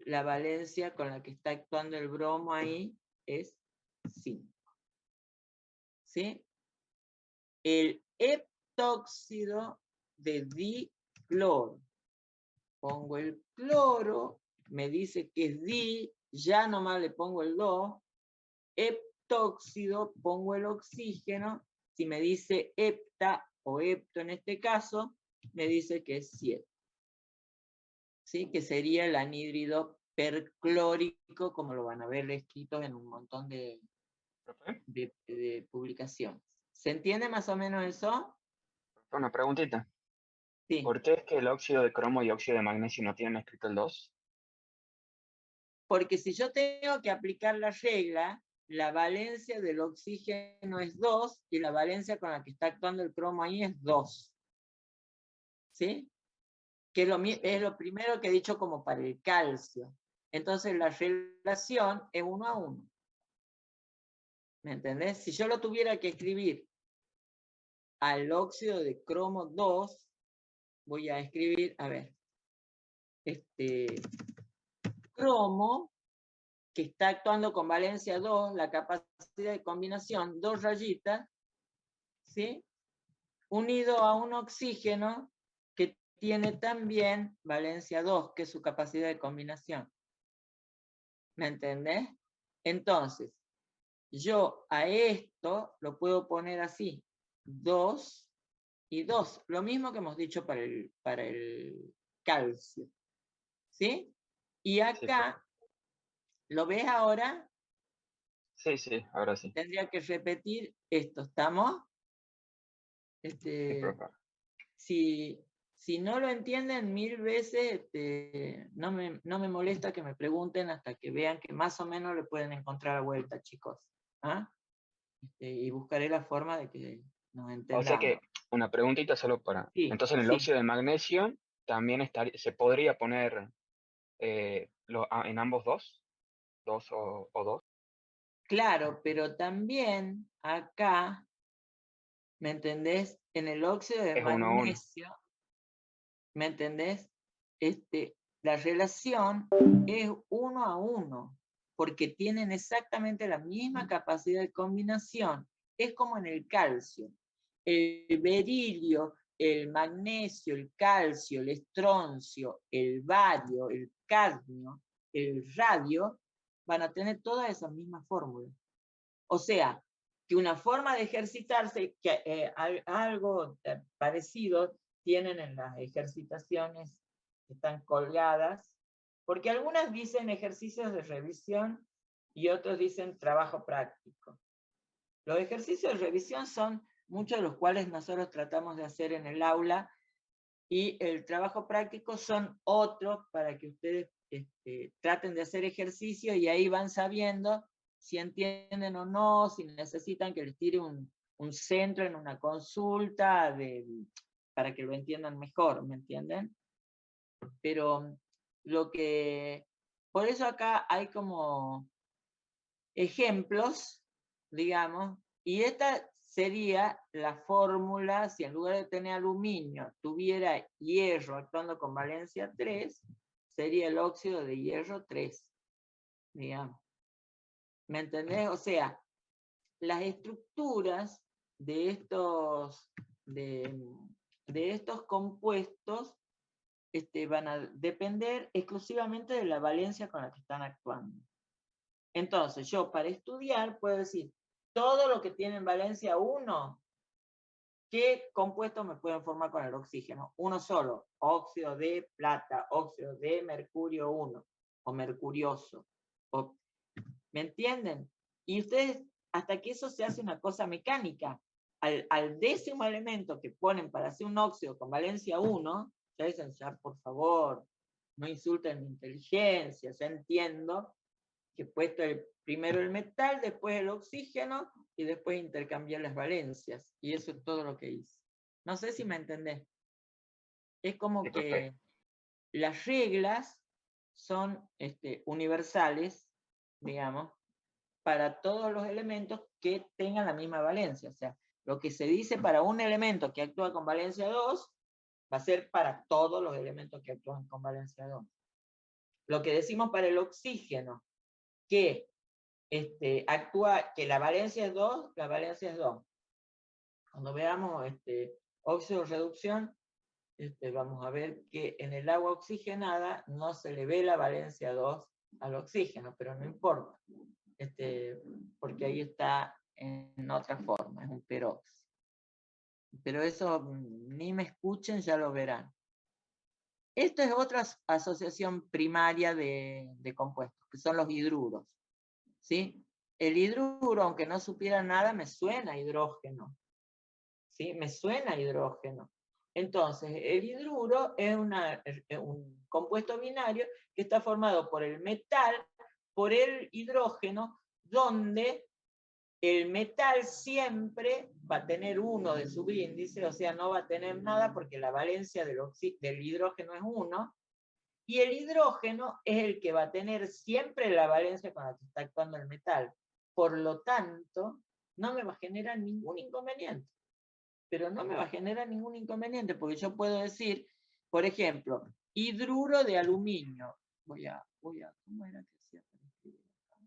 La valencia con la que está actuando el bromo ahí es 5. ¿Sí? El heptóxido de dicloro. Pongo el cloro, me dice que es di, ya nomás le pongo el 2. Heptóxido, pongo el oxígeno. Si me dice hepta o hepto en este caso, me dice que es 7. ¿Sí? Que sería el anhídrido perclórico, como lo van a ver escrito en un montón de publicaciones. ¿Se entiende más o menos eso?
Una preguntita.
Sí.
¿Por qué es que el óxido de cromo y óxido de magnesio no tienen escrito el 2?
Porque si yo tengo que aplicar la regla, la valencia del oxígeno es 2 y la valencia con la que está actuando el cromo ahí es 2. ¿Sí? Que es lo primero que he dicho como para el calcio. Entonces la relación es 1 a 1. ¿Me entendés? Si yo lo tuviera que escribir al óxido de cromo 2, voy a escribir, a ver, cromo, que está actuando con valencia 2, la capacidad de combinación, 2 rayitas, ¿sí? Unido a un oxígeno que tiene también valencia 2, que es su capacidad de combinación. ¿Me entendés? Entonces, yo a esto lo puedo poner así, 2 y 2, lo mismo que hemos dicho para el calcio. ¿Sí? Y acá, ¿lo ves ahora?
Sí, sí, ahora sí.
Tendría que repetir esto, ¿estamos?
Sí, profe.
Si no lo entienden 1000 veces, no me molesta que me pregunten hasta que vean que más o menos le pueden encontrar a vuelta, chicos. ¿Ah? Y buscaré la forma de que nos entendamos.
O sea que, una preguntita solo para...
Sí,
Entonces en el
sí.
óxido de magnesio también se podría poner en ambos dos o 2.
Claro, pero también acá, ¿me entendés? En el óxido de
Es 1 a 1.
magnesio, ¿me entendés? La relación es 1 a 1, porque tienen exactamente la misma capacidad de combinación. Es como en el calcio. El berilio, el magnesio, el calcio, el estroncio, el bario, el cadmio, el radio, van a tener todas esas mismas fórmulas. O sea, que una forma de ejercitarse, que algo parecido tienen en las ejercitaciones que están colgadas, porque algunas dicen ejercicios de revisión y otros dicen trabajo práctico. Los ejercicios de revisión son muchos de los cuales nosotros tratamos de hacer en el aula, y el trabajo práctico son otros para que ustedes traten de hacer ejercicio y ahí van sabiendo si entienden o no, si necesitan que les tire un centro en una consulta para que lo entiendan mejor, ¿me entienden? Pero por eso acá hay como ejemplos, digamos, y esta sería la fórmula, si en lugar de tener aluminio tuviera hierro actuando con valencia 3, sería el óxido de hierro 3. digamos. ¿Me entendés? O sea, las estructuras de estos compuestos van a depender exclusivamente de la valencia con la que están actuando. Entonces, yo para estudiar puedo decir, todo lo que tiene valencia 1, ¿qué compuestos me pueden formar con el oxígeno? Uno solo, óxido de plata, óxido de mercurio 1, o mercurioso. ¿Me entienden? Y ustedes, hasta que eso se hace una cosa mecánica, al 10º elemento que ponen para hacer un óxido con valencia 1, ya dicen, ya por favor, no insulten mi inteligencia, ya entiendo que he puesto primero el metal, después el oxígeno, y después intercambiar las valencias. Y eso es todo lo que hice. No sé si me entendés. Es como
Sí,
que
perfecto.
las reglas son universales, digamos, para todos los elementos que tengan la misma valencia. O sea, lo que se dice para un elemento que actúa con valencia 2, va a ser para todos los elementos que actúan con valencia 2. Lo que decimos para el oxígeno, que actúa, que la valencia es 2, la valencia es 2. Cuando veamos óxido reducción, vamos a ver que en el agua oxigenada no se le ve la valencia 2 al oxígeno, pero no importa, porque ahí está en otra forma, es un peróxido. Pero eso ni me escuchen, ya lo verán. Esta es otra asociación primaria de compuestos, que son los hidruros. ¿Sí? El hidruro, aunque no supiera nada, me suena a hidrógeno. ¿Sí? Me suena a hidrógeno. Entonces, el hidruro es un compuesto binario que está formado por el metal, por el hidrógeno, donde el metal siempre va a tener 1 de subíndice, o sea, no va a tener nada porque la valencia del hidrógeno es 1, y el hidrógeno es el que va a tener siempre la valencia con la que está actuando el metal. Por lo tanto, no me va a generar ningún inconveniente. Pero no me va a generar ningún inconveniente, porque yo puedo decir, por ejemplo, hidruro de aluminio. ¿Cómo era que hacía para escribir acá?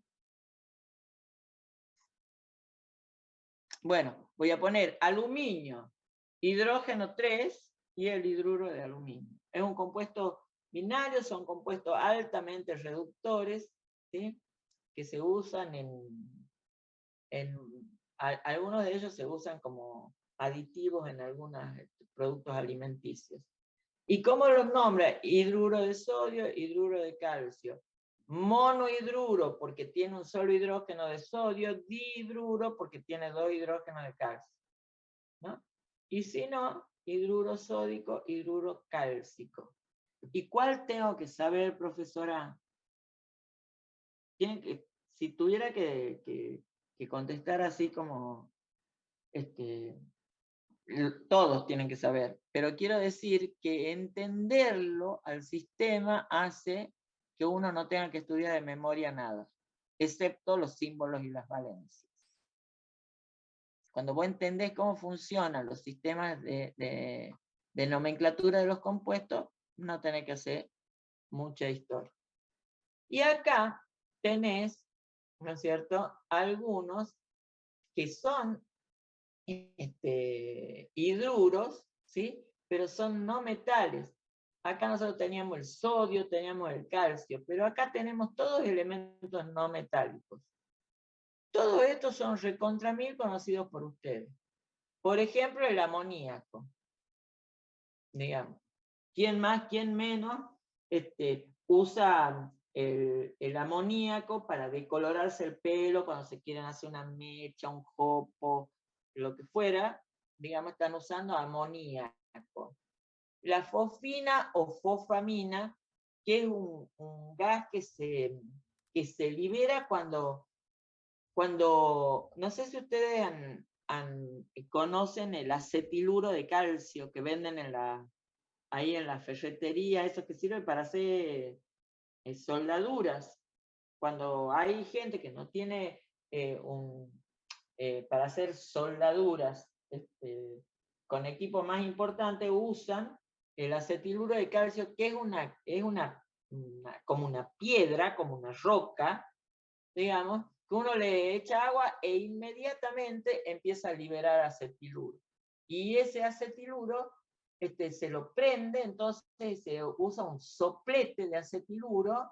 Bueno, voy a poner aluminio, hidrógeno 3 y el hidruro de aluminio. Es un compuesto binario, son compuestos altamente reductores, ¿sí? Que se usan algunos de ellos se usan como aditivos en algunos productos alimenticios. ¿Y cómo los nombra? Hidruro de sodio, hidruro de calcio. Monohidruro, porque tiene un solo hidrógeno de sodio. Dihidruro, porque tiene 2 hidrógenos de calcio. ¿No? Y si no, hidruro sódico, hidruro cálcico. ¿Y cuál tengo que saber, profesora? Si tuviera que contestar así como todos tienen que saber, pero quiero decir que entenderlo al sistema hace que uno no tenga que estudiar de memoria nada, excepto los símbolos y las valencias. Cuando vos entendés cómo funcionan los sistemas de nomenclatura de los compuestos, no tenés que hacer mucha historia. Y acá tenés, ¿no es cierto?, algunos que son hidruros, ¿sí? Pero son no metales. Acá nosotros teníamos el sodio, teníamos el calcio, pero acá tenemos todos elementos no metálicos. Todos estos son recontra mil conocidos por ustedes. Por ejemplo, el amoníaco. Digamos. ¿Quién más, quién menos usa el amoníaco para decolorarse el pelo cuando se quieren hacer una mecha, un jopo, lo que fuera? Digamos, están usando amoníaco. La fosfina o fosfamina, que es un gas que se libera cuando no sé si ustedes conocen el acetiluro de calcio que venden ahí en la ferretería, eso que sirve para hacer soldaduras. Cuando hay gente que no tiene para hacer soldaduras con equipo más importante, usan el acetiluro de calcio, que es como una piedra, como una roca, digamos, que uno le echa agua e inmediatamente empieza a liberar acetiluro. Y ese acetiluro se lo prende, entonces se usa un soplete de acetiluro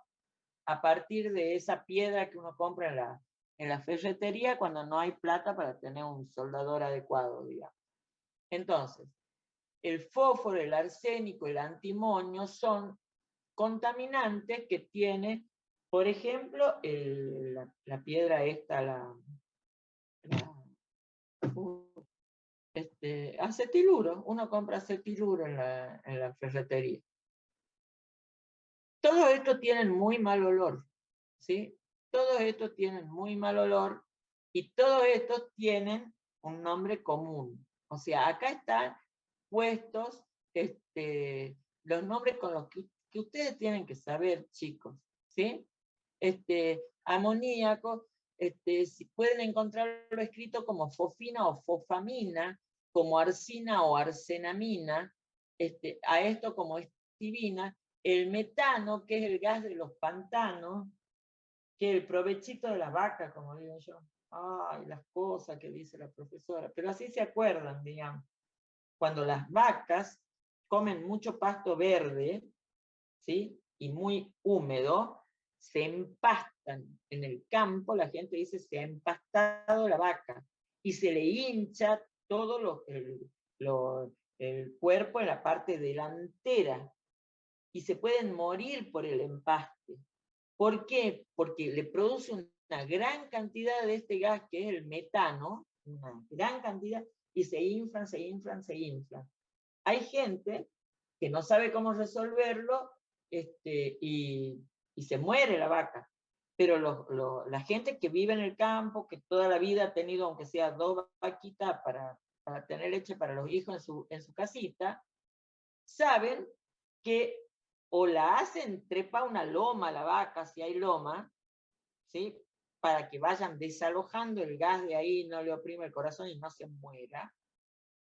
a partir de esa piedra que uno compra en la ferretería cuando no hay plata para tener un soldador adecuado, digamos. Entonces, el fósforo, el arsénico, el antimonio son contaminantes que tiene, por ejemplo, la piedra esta, acetiluro. Uno compra acetiluro en la ferretería. Todos estos tienen muy mal olor, ¿sí? Todos estos tienen muy mal olor y todos estos tienen un nombre común. O sea, acá están puestos los nombres con los que ustedes tienen que saber, chicos, ¿sí? Amoníaco, si pueden encontrarlo escrito como fosfina o fosfamina, como arsina o arsenamina, a esto como estibina, el metano, que es el gas de los pantanos, que es el provechito de la vaca, como digo yo. Ay, las cosas que dice la profesora, pero así se acuerdan, digamos. Cuando las vacas comen mucho pasto verde, ¿sí? Y muy húmedo, se empastan en el campo, la gente dice se ha empastado la vaca, y se le hincha todo el cuerpo en la parte delantera, y se pueden morir por el empaste. ¿Por qué? Porque le produce una gran cantidad de este gas que es el metano, una gran cantidad, y se inflan, se inflan, se inflan. Hay gente que no sabe cómo resolverlo y se muere la vaca. Pero la gente que vive en el campo, que toda la vida ha tenido, aunque sea 2 vaquitas para tener leche para los hijos en su casita, saben que o la hacen trepa una loma la vaca, si hay loma, ¿sí? Para que vayan desalojando el gas de ahí, no le oprime el corazón y no se muera,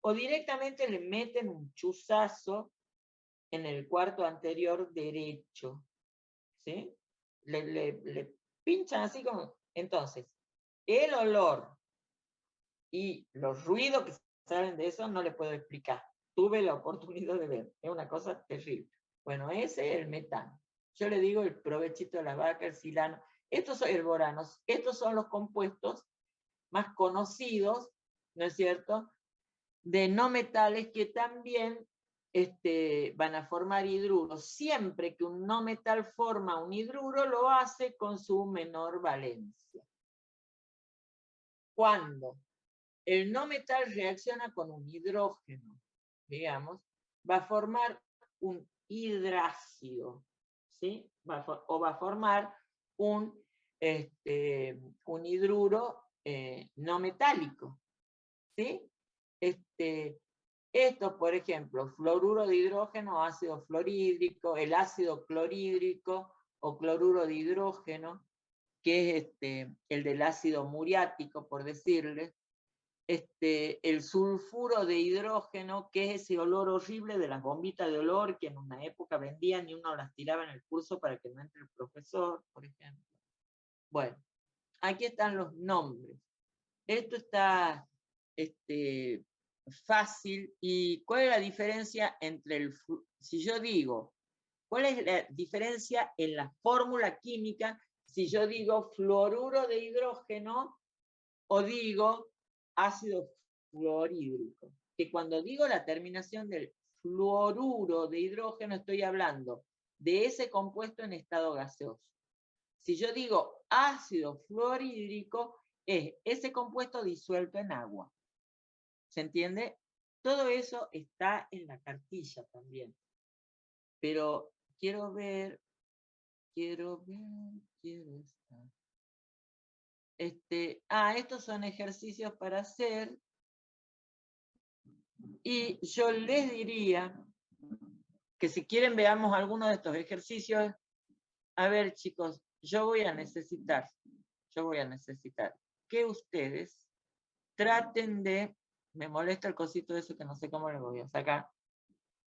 o directamente le meten un chuzazo en el cuarto anterior derecho, ¿sí? Le pinchan así como... Entonces, el olor y los ruidos que salen de eso no le puedo explicar. Tuve la oportunidad de ver, es una cosa terrible. Bueno, ese es el metano. Yo le digo el provechito de la vaca, el silano. Estos son el boranos. Estos son los compuestos más conocidos, ¿no es cierto?, de no metales que también van a formar hidruros. Siempre que un no metal forma un hidruro, lo hace con su menor valencia. Cuando el no metal reacciona con un hidrógeno, digamos, va a formar un hidrácido, ¿sí? O va a formar un hidruro no metálico, ¿sí? Esto, por ejemplo, fluoruro de hidrógeno, ácido fluorhídrico, el ácido clorhídrico o cloruro de hidrógeno, que es el del ácido muriático, por decirle, el sulfuro de hidrógeno, que es ese olor horrible de las bombitas de olor que en una época vendían y uno las tiraba en el curso para que no entre el profesor, por ejemplo. Bueno, aquí están los nombres. Esto está fácil. ¿Y cuál es la diferencia entre si yo digo, cuál es la diferencia en la fórmula química si yo digo fluoruro de hidrógeno o digo ácido fluorhídrico? Que cuando digo la terminación del fluoruro de hidrógeno estoy hablando de ese compuesto en estado gaseoso. Si yo digo ácido fluorhídrico, es ese compuesto disuelto en agua. ¿Se entiende? Todo eso está en la cartilla también. Pero quiero ver. Estos son ejercicios para hacer. Y yo les diría que si quieren veamos alguno de estos ejercicios. A ver, chicos, yo voy a necesitar que ustedes traten de, me molesta el cosito de eso que no sé cómo lo voy a sacar,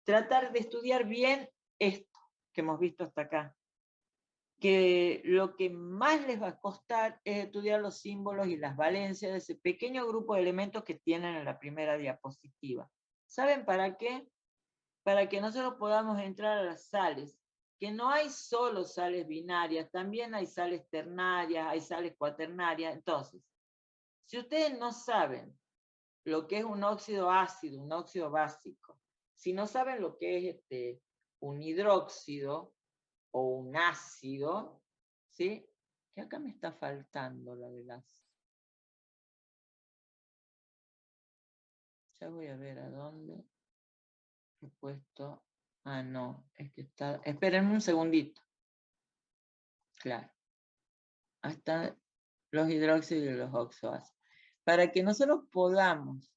tratar de estudiar bien esto que hemos visto hasta acá. que lo que más les va a costar es estudiar los símbolos y las valencias de ese pequeño grupo de elementos que tienen en la primera diapositiva. ¿Saben para qué? Para que nosotros podamos entrar a las sales, que no hay solo sales binarias, también hay sales ternarias, hay sales cuaternarias. Entonces, si ustedes no saben lo que es un óxido ácido, un óxido básico, si no saben lo que es un hidróxido o un ácido, ¿sí? Que acá me está faltando la de las... Ya voy a ver a dónde he puesto... Ah, no, es que está... Espérenme un segundito. Claro. Hasta los hidróxidos y los oxoácidos. Para que nosotros podamos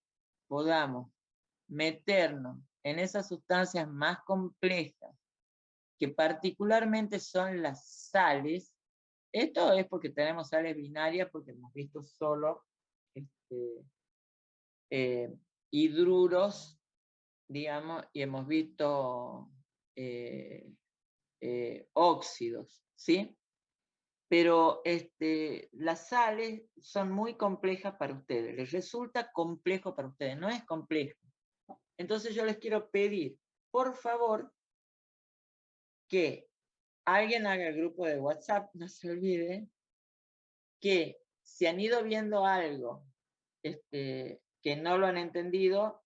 meternos en esas sustancias más complejas, que particularmente son las sales, esto es porque tenemos sales binarias, porque hemos visto solo hidruros, digamos, y hemos visto óxidos, ¿sí? Pero las sales son muy complejas para ustedes, les resulta complejo para ustedes, no es complejo. Entonces yo les quiero pedir, por favor, que alguien haga el grupo de WhatsApp, no se olvide, que si han ido viendo algo que no lo han entendido,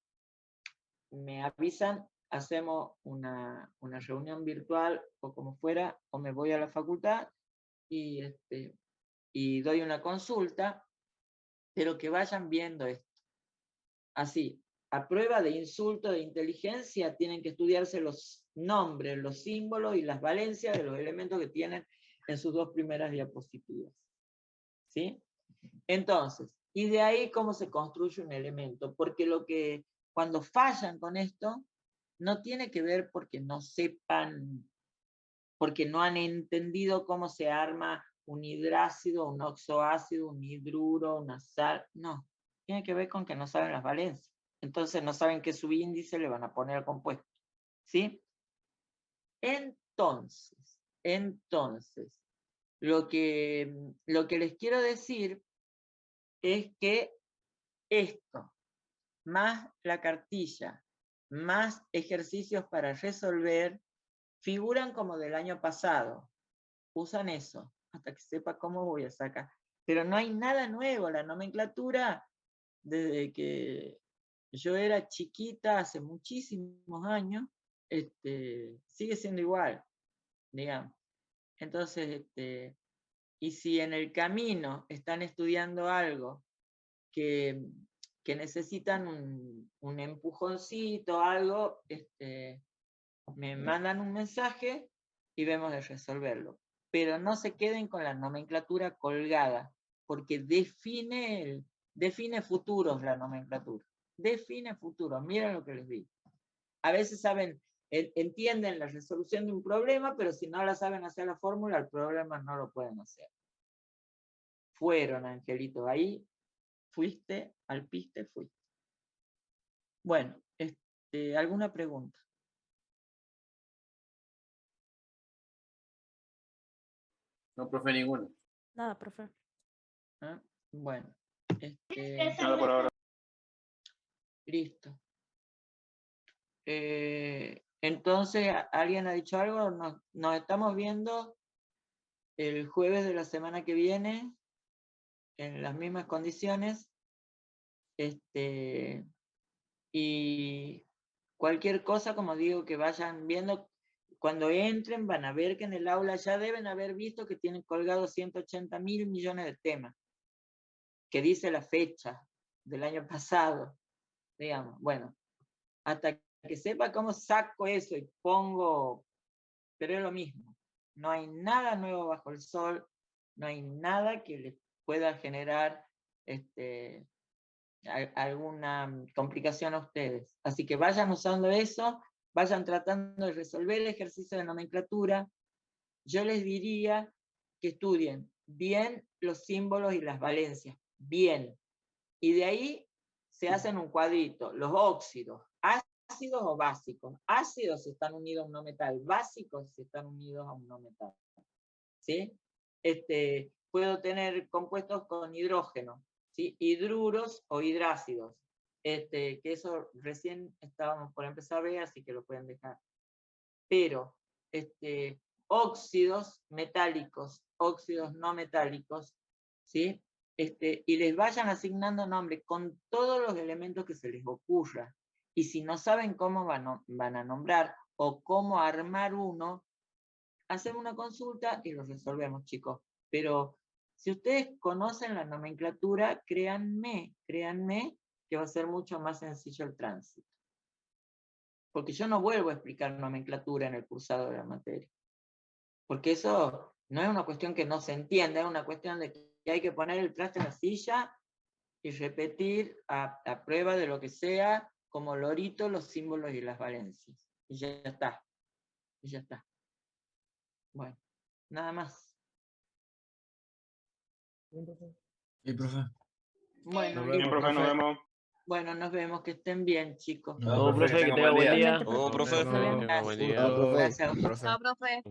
me avisan, hacemos una reunión virtual o como fuera, o me voy a la facultad y doy una consulta, pero que vayan viendo esto. Así, a prueba de insulto de inteligencia, tienen que estudiarse los nombres, los símbolos y las valencias de los elementos que tienen en sus dos primeras diapositivas. ¿Sí? Entonces, y de ahí cómo se construye un elemento, porque cuando fallan con esto, no tiene que ver porque no sepan, porque no han entendido cómo se arma un hidrácido, un oxoácido, un hidruro, una sal, no, tiene que ver con que no saben las valencias. Entonces no saben qué subíndice le van a poner al compuesto. ¿Sí? Entonces, lo que les quiero decir es que esto, más la cartilla, más ejercicios para resolver, figuran como del año pasado. Usan eso, hasta que sepa cómo voy a sacar. Pero no hay nada nuevo, la nomenclatura, desde que yo era chiquita, hace muchísimos años, sigue siendo igual, digamos. Entonces, y si en el camino están estudiando algo que necesitan un empujoncito, algo, me mandan un mensaje y vemos de resolverlo. Pero no se queden con la nomenclatura colgada, porque define futuros la nomenclatura. Define futuros, miren lo que les digo. A veces entienden la resolución de un problema, pero si no la saben hacer la fórmula, el problema no lo pueden hacer. Fueron, Angelito, ahí fuiste, alpiste, fuiste. Bueno, ¿alguna pregunta?
No, profe, ninguno.
Nada, profe.
¿Ah? Bueno,
Nada por ahora.
listo. Entonces, ¿alguien ha dicho algo? Nos estamos viendo el jueves de la semana que viene, en las mismas condiciones. Y cualquier cosa, como digo, que vayan viendo, cuando entren van a ver que en el aula ya deben haber visto que tienen colgados 180.000 millones de temas, que dice la fecha del año pasado, digamos. Bueno, hasta que sepa cómo saco eso y pongo, pero es lo mismo. No hay nada nuevo bajo el sol, no hay nada que les pueda generar alguna complicación a ustedes. Así que vayan usando eso, vayan tratando de resolver el ejercicio de nomenclatura. Yo les diría que estudien bien los símbolos y las valencias, bien. Y de ahí se hacen un cuadrito, los óxidos, ácidos o básicos. Ácidos están unidos a un no metal, básicos están unidos a un no metal. ¿sí? Puedo tener compuestos con hidrógeno, ¿sí? Hidruros o hidrácidos, que eso recién estábamos por empezar a ver, así que lo pueden dejar. Pero óxidos metálicos, óxidos no metálicos, ¿sí? Y les vayan asignando nombre con todos los elementos que se les ocurra. Y si no saben cómo van a nombrar o cómo armar uno, hacemos una consulta y lo resolvemos, chicos. Pero si ustedes conocen la nomenclatura, créanme que va a ser mucho más sencillo el tránsito. Porque yo no vuelvo a explicar nomenclatura en el cursado de la materia. Porque eso no es una cuestión que no se entienda, es una cuestión de que hay que poner el traste en la silla y repetir a prueba de lo que sea, como lorito, los símbolos y las valencias. Y ya está. Y ya está. Bueno, nada más.
Sí, profe.
Bueno,
Nos vemos, profe.
Bueno, nos vemos, que estén bien, chicos.
No, profe, que tenga buen día.
No, profe.
Hasta luego.
Buen día.
Gracias.
Profe.
Gracias.
Chao, profe.